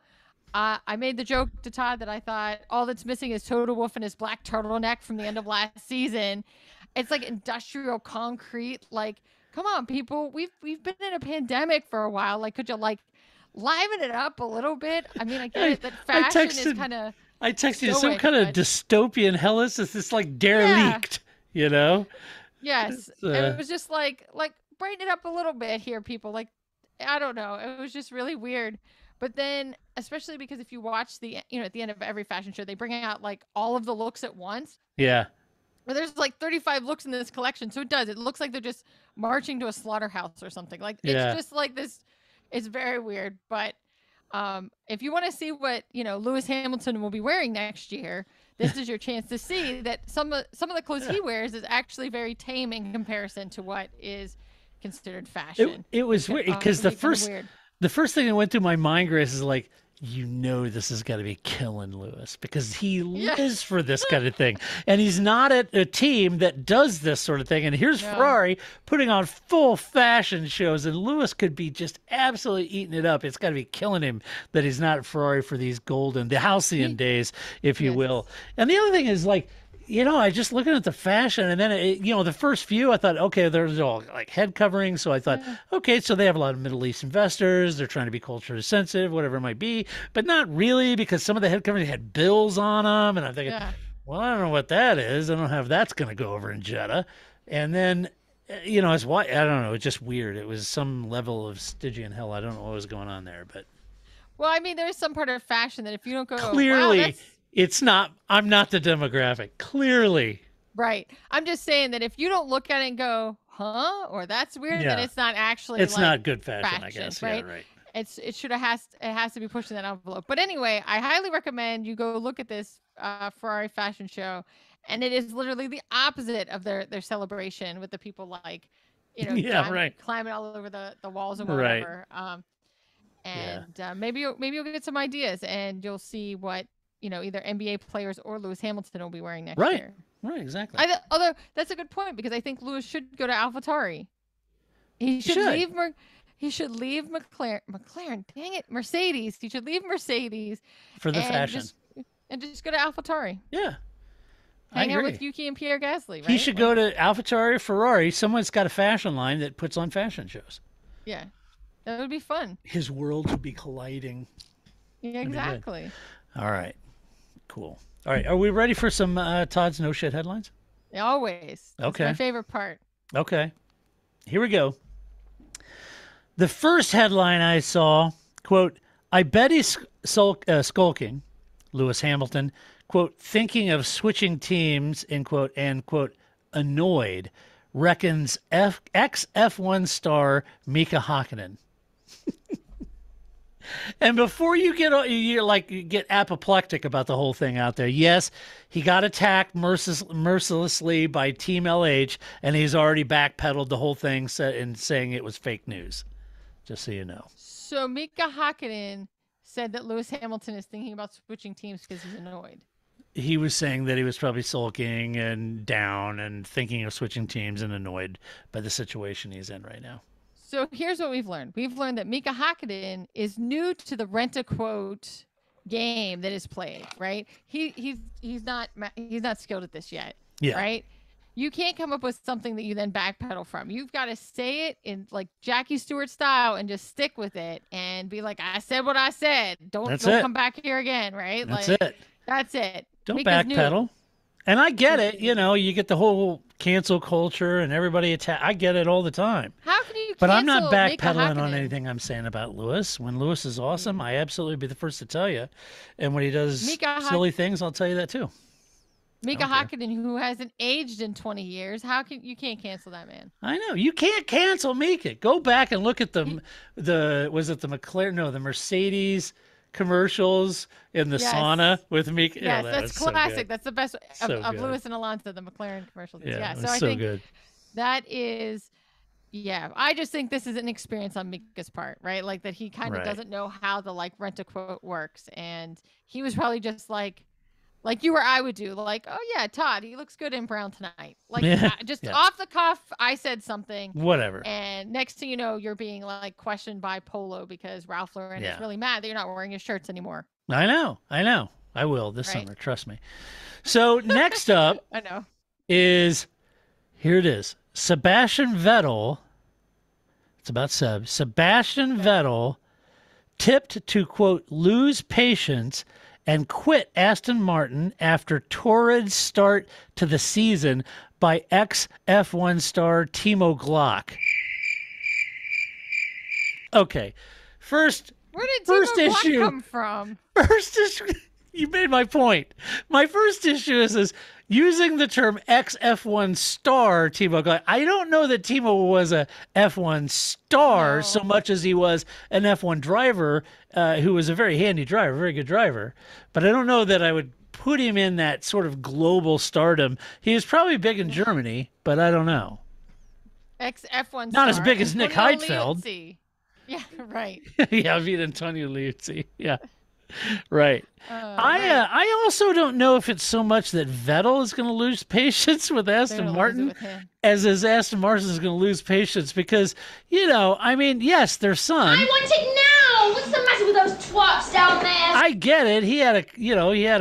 I made the joke to Todd that I thought all that's missing is Toto Wolff and his black turtleneck from the end of last season. It's like industrial concrete. Like, come on, people. We've been in a pandemic for a while. Like, could you liven it up a little bit? I mean, I get it that fashion is kind of. I texted you some kind of dystopian hell. Is this like derelict? You know. Yes, it was just like brighten it up a little bit here, people. Like, I don't know, it was just really weird. But then, especially because if you watch at the end of every fashion show, they bring out like all of the looks at once. Yeah. Well, there's like 35 looks in this collection, so it looks like they're just marching to a slaughterhouse or something. Like it's just like this. It's very weird. But if you want to see what Lewis Hamilton will be wearing next year, this is your chance to see that some of the clothes he wears is actually very tame in comparison to what is considered fashion. It was weird because the first thing that went through my mind, Grace, is like, this has got to be killing Lewis because he lives for this kind of thing. And he's not at a team that does this sort of thing. And here's Ferrari putting on full fashion shows, and Lewis could be just absolutely eating it up. It's got to be killing him that he's not at Ferrari for these the halcyon days, if you will. And the other thing is I just looking at the fashion, and then the first few, I thought, okay, there's all like head coverings. So I thought, okay, so they have a lot of Middle East investors. They're trying to be culturally sensitive, whatever it might be, but not really, because some of the head coverings had bills on them, and I'm thinking, well, I don't know what that is. I don't know if that's going to go over in Jeddah. And then, it's why I don't know. It's just weird. It was some level of Stygian hell. I don't know what was going on there, but. Well, I mean, there's some part of fashion that if you don't go clearly. Wow, it's not. I'm not the demographic. Clearly. Right. I'm just saying that if you don't look at it and go, huh, or that's weird, then it's not actually. It's not good fashion, I guess. Right. Yeah, right. It has to be pushed in that envelope. But anyway, I highly recommend you go look at this Ferrari fashion show, and it is literally the opposite of their celebration with the people climbing all over the walls and whatever. Maybe you'll get some ideas, and you'll see what. Either NBA players or Lewis Hamilton will be wearing next year. Right, exactly. Although that's a good point, because I think Lewis should go to AlphaTauri. He should leave. He should leave McLaren. Dang it, Mercedes. He should leave Mercedes for the fashion. Just go to AlphaTauri. Yeah. Hang out with Yuki and Pierre Gasly, right? He should go to AlphaTauri or Ferrari. Someone's got a fashion line that puts on fashion shows. Yeah. That would be fun. His worlds would be colliding. Yeah, exactly. All right. Cool. All right. Are we ready for some Todd's No Shit headlines? Always. Okay. That's my favorite part. Okay. Here we go. The first headline I saw, quote, I bet he's skulking, Lewis Hamilton, quote, thinking of switching teams, end quote, and, quote, annoyed, reckons ex-F1 star Mika Hakkinen. And before you get apoplectic about the whole thing out there, yes, he got attacked mercilessly by Team LH, and he's already backpedaled the whole thing and saying it was fake news, just so you know. So Mika Hakkinen said that Lewis Hamilton is thinking about switching teams because he's annoyed. He was saying that he was probably sulking and down and thinking of switching teams and annoyed by the situation he's in right now. So here's what we've learned. We've learned that Mika Hakkinen is new to the rent-a-quote game that is played, right? He's not skilled at this yet, right? You can't come up with something that you then backpedal from. You've got to say it in like Jackie Stewart style and just stick with it and be like, I said what I said. Don't come back here again, right? That's it. Don't backpedal. And I get it. You know, you get the whole cancel culture and everybody attack. I get it all the time. How can you? But I'm not backpedaling on anything I'm saying about Lewis. When Lewis is awesome, I absolutely be the first to tell you. And when he does silly things, I'll tell you that too. Mika Hakkinen, who hasn't aged in 20 years, you can't cancel that man? I know you can't cancel Mika. Go back and look at the McLaren? No, the Mercedes commercials in the sauna with Mika. Yes, oh, that's classic. So that's the best of Lewis and Alonso, the McLaren commercials. Yeah, so I think good. That is, I just think this is an experience on Mika's part, right? Like that he kind of doesn't know how the like rent-a-quote works, and he was probably just like you or I would do, like, oh yeah, Todd, he looks good in brown tonight. Like off the cuff, I said something. Whatever. And next thing you know, you're being like questioned by Polo because Ralph Lauren is really mad that you're not wearing his shirts anymore. I know. I will this summer. Trust me. So next up I know. Here it is. Sebastian Vettel. It's about Seb. Sebastian Vettel tipped to, quote, lose patience and quit Aston Martin after torrid start to the season by ex-F1 star Timo Glock. Okay, where did Timo Glock come from? First issue, you made my point. My first issue is using the term ex-F1 star Timo Glock. I don't know that Timo was a F1 star so much as he was an F1 driver who was a very handy driver, very good driver. But I don't know that I would put him in that sort of global stardom. He was probably big in Germany, but I don't know. Ex-F1 star. Not as big as Nick Heidfeld. Yeah, right. Yeah, I mean Antonio Liuzzi. Yeah. Right. I also don't know if it's so much that Vettel is going to lose patience with Aston Martin as Aston Martin is going to lose patience because, I mean, yes, their son. I want it now. What's the matter with those twats down there? I get it. He had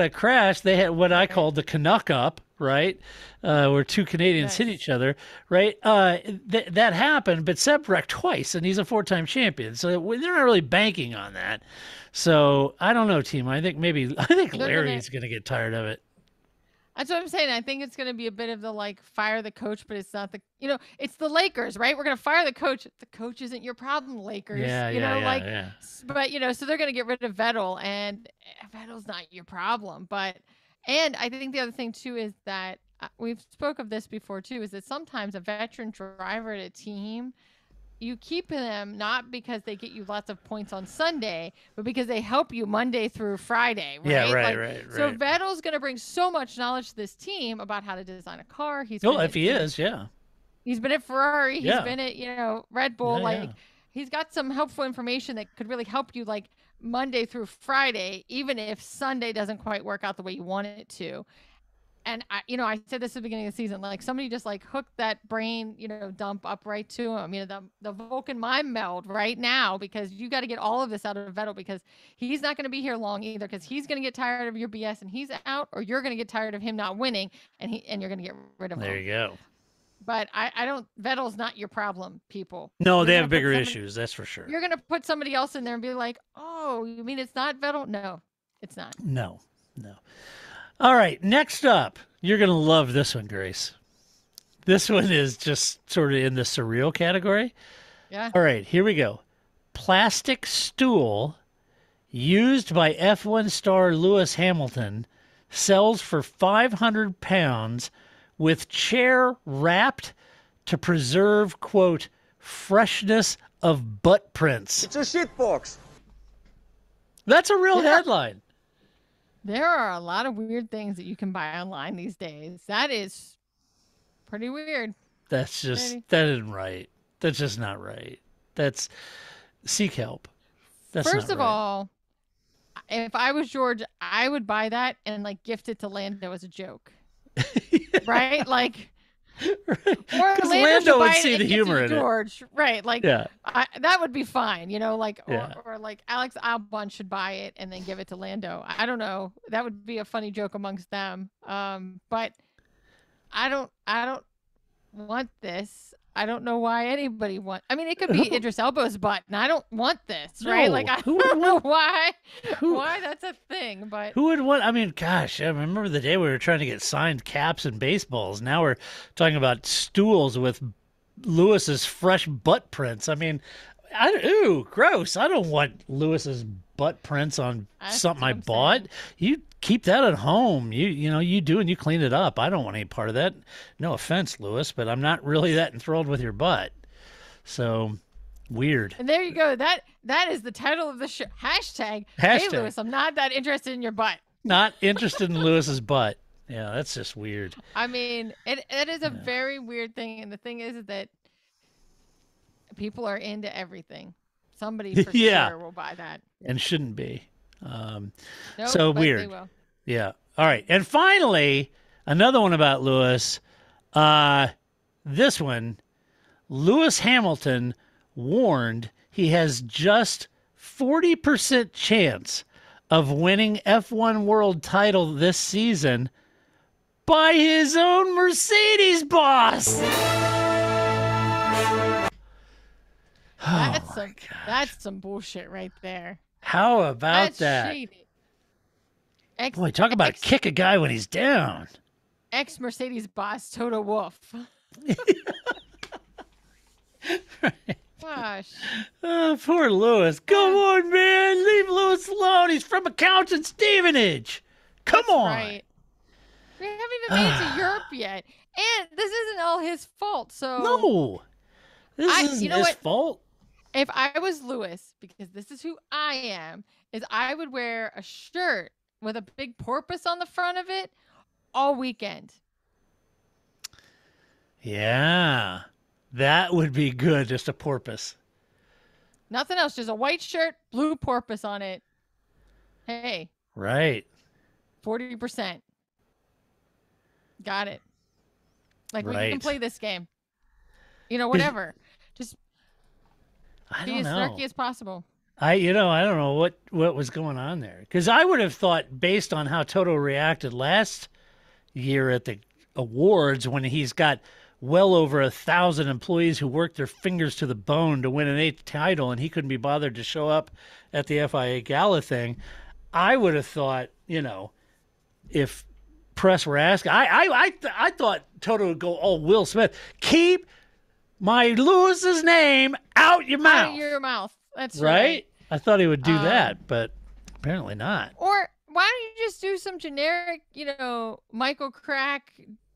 a crash. They had what I call the Canuck up, right? Where two Canadians hit each other, right? That happened, but Seb wrecked twice, and he's a 4-time champion. So they're not really banking on that. So I don't know, team. I think Larry's going to get tired of it. That's what I'm saying. I think it's going to be a bit of the like fire the coach, but it's not it's the Lakers, right? We're going to fire the coach. The coach isn't your problem, Lakers. But so they're going to get rid of Vettel, and Vettel's not your problem. And I think the other thing too is that we've spoke of this before too, is that sometimes a veteran driver at a team, you keep them not because they get you lots of points on Sunday, but because they help you Monday through Friday, right? Yeah, right. So Vettel's going to bring so much knowledge to this team about how to design a car. He's been at Ferrari. He's been at, Red Bull. He's got some helpful information that could really help you like Monday through Friday, even if Sunday doesn't quite work out the way you want it to. And I said this at the beginning of the season, like somebody just like hooked that brain, dump up right to him. The Vulcan mind meld right now, because you got to get all of this out of Vettel, because he's not going to be here long either, because he's going to get tired of your BS and he's out, or you're going to get tired of him not winning and you're going to get rid of him. There you go. But Vettel's not your problem, people. No, they have bigger issues. That's for sure. You're going to put somebody else in there and be like, oh, you mean it's not Vettel? No, it's not. No. All right, next up, you're going to love this one, Grace. This one is just sort of in the surreal category. Yeah. All right, here we go. Plastic stool used by F1 star Lewis Hamilton sells for £500 with chair wrapped to preserve, quote, freshness of butt prints. It's a shit box. That's a real headline. There are a lot of weird things that you can buy online these days. That is pretty weird. That isn't right. That's just not right. That's seek help. That's First not of right. all, if I was George, I would buy that and like gift it to Lando as a joke. Right? Like, or Lando would see the humor in George. Right. Like, Yeah. that would be fine, like, Yeah. or like Alex Albon should buy it and then give it to Lando. I don't know. That would be a funny joke amongst them. But I don't want this. I don't know why anybody it could be Idris Elba's butt, and I don't want this, right? No. Like, I Who don't would know why that's a thing, but Who would want? I mean, gosh, I remember the day we were trying to get signed caps and baseballs. Now we're talking about stools with Lewis's fresh butt prints. I mean, ooh, gross. I don't want Lewis's butt prints on That's something what I I'm bought. saying. You keep that at home. You do, and you clean it up. I don't want any part of that. No offense, Lewis, but I'm not really that enthralled with your butt. So weird. and there you go. That is the title of the show. Hashtag. Hey, Lewis, I'm not that interested in your butt. Not interested in Lewis's butt. Yeah, that's just weird. I mean, it is a very weird thing, and the thing is that people are into everything. Somebody for Yeah. sure will buy that. And shouldn't be. Nope, So but they weird. will. Yeah. All right. And finally, another one about Lewis. This one, Lewis Hamilton warned he has just 40% chance of winning F1 world title this season by his own Mercedes boss. That's some bullshit right there. How about That's that? shady. Boy, talk about kick a guy when he's down. Ex-Mercedes boss Toto Wolff. Gosh. Poor Lewis. Come on, man. Leave Lewis alone. He's from Accounts and Stevenage. Come on. Right. We haven't even made it to Europe yet. And this isn't all his fault. So No. This isn't his fault. if I was Lewis, because this is who I am, is I would wear a shirt with a big porpoise on the front of it all weekend. Yeah. That would be good. Just a porpoise. Nothing else. Just a white shirt, blue porpoise on it. Hey, Right. 40%. Got it. Like, we can Right. play this game. Whatever. Just I be don't as know. snarky as possible. I don't know what was going on there. Because I would have thought, based on how Toto reacted last year at the awards, when he's got well over 1,000 employees who worked their fingers to the bone to win an 8th title, and he couldn't be bothered to show up at the FIA Gala thing, I would have thought, if press were asking, I thought Toto would go, "Oh, Will Smith, keep my Lewis's name out your mouth." Out of your mouth. That's Right? I thought he would do that, but apparently not. Or why don't you just do some generic, Michael Crack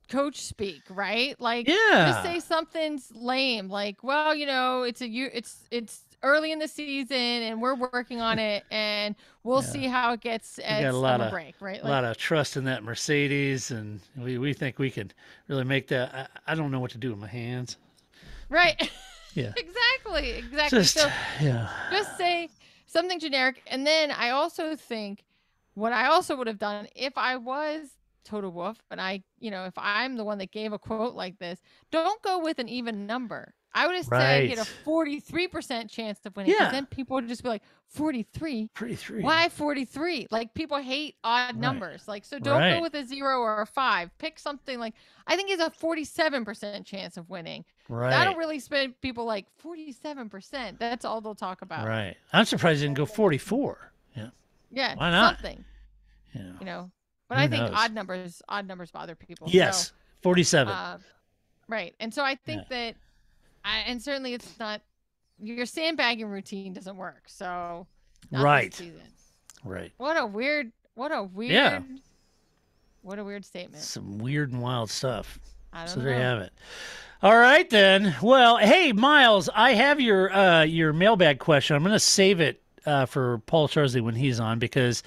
coach speak, right? Like, Yeah. just say something's lame, like, well, it's early in the season and we're working on it, and we'll see how it gets at got a lot summer of break, right? A lot of trust in that Mercedes, and we think we can really make that. I don't know what to do with my hands. right. Yeah. Exactly. Just So yeah. just say something generic. And then I also think what I also would have done if I was total woof. And if I'm the one that gave a quote like this, don't go with an even number. I would have said he had a 43% chance of winning. Yeah. Then people would just be like, 43? 43. Why 43? Like, people hate odd numbers. Like, so don't go with a 0 or a 5. Pick something like, I think he's a 47% chance of winning. Right. That'll really spin people like 47%. That's all they'll talk about. Right. I'm surprised he didn't go 44. Yeah. Yeah. Why not? Something. Yeah. But Who I think knows? odd numbers bother people. Yes. So, 47. Right. And so I think that, and certainly it's not, your sandbagging routine doesn't work. So, not right. this season. Right. What a weird statement. Some weird and wild stuff. I don't So know. there you have it. All right, then. Well, hey, Miles, I have your mailbag question. I'm going to save it for Paul Charsley when he's on because,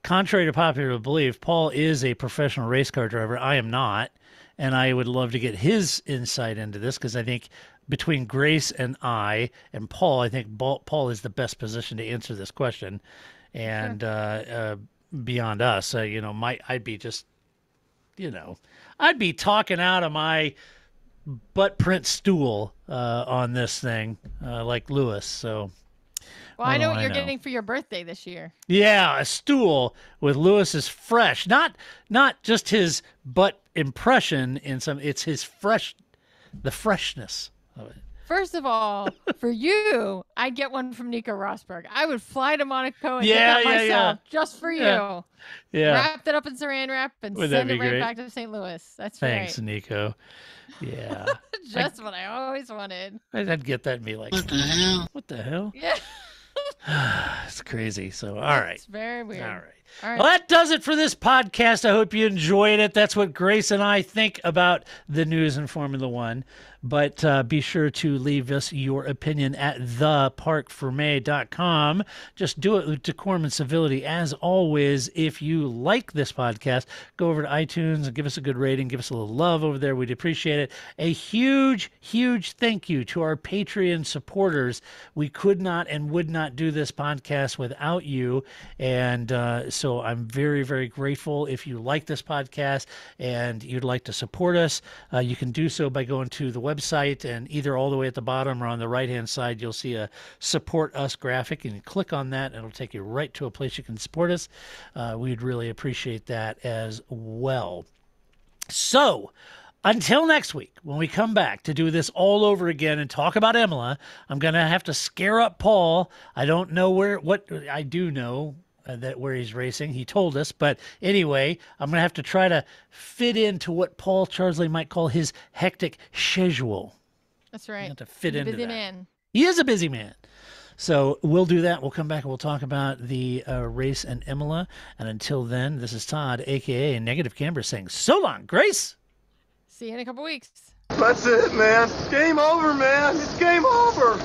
contrary to popular belief, Paul is a professional race car driver. I am not, and I would love to get his insight into this because I think between Grace and Paul, I think Paul is the best position to answer this question, and beyond us, I'd be just, I'd be talking out of my butt print stool on this thing, like Lewis. So, well, I know what you're getting for your birthday this year. Yeah, a stool with Lewis's fresh, not just his butt impression it's his the freshness of it. First of all, for you, I'd get one from Nico Rosberg. I would fly to Monaco and Yeah, get that yeah, myself just for you. Yeah. Wrap it up in saran wrap and Wouldn't that send be it right great? back to St. Louis. That's Thanks, right. Nico. Yeah. Just what I always wanted. I'd get that and be like, what the hell? What the hell? Yeah. It's crazy. So, all right. It's very weird. All right. All right. Well, that does it for this podcast. I hope you enjoyed it. That's what Grace and I think about the news in Formula One. But be sure to leave us your opinion at theparcfermé.com. Just do it with decorum and civility. As always, if you like this podcast, go over to iTunes and give us a good rating. Give us a little love over there. We'd appreciate it. A huge, huge thank you to our Patreon supporters. We could not and would not do this podcast without you. And so I'm very, very grateful. If you like this podcast and you'd like to support us, you can do so by going to the website, and either all the way at the bottom or on the right-hand side, you'll see a Support Us graphic, and you click on that, and it'll take you right to a place you can support us. We'd really appreciate that as well. So, until next week, when we come back to do this all over again and talk about Imola, I'm going to have to scare up Paul. I don't know what I do know that where he's racing. He told us, but anyway, I'm going to have to try to fit into what Paul Charsley might call his hectic schedule. That's right. You have to fit into busy that. Man. He is a busy man. So we'll do that. We'll come back and we'll talk about the race in Imola. And until then, this is Todd, a.k.a. Negative Camber, saying so long, Grace. See you in a couple weeks. That's it, man. Game over, man. It's game over.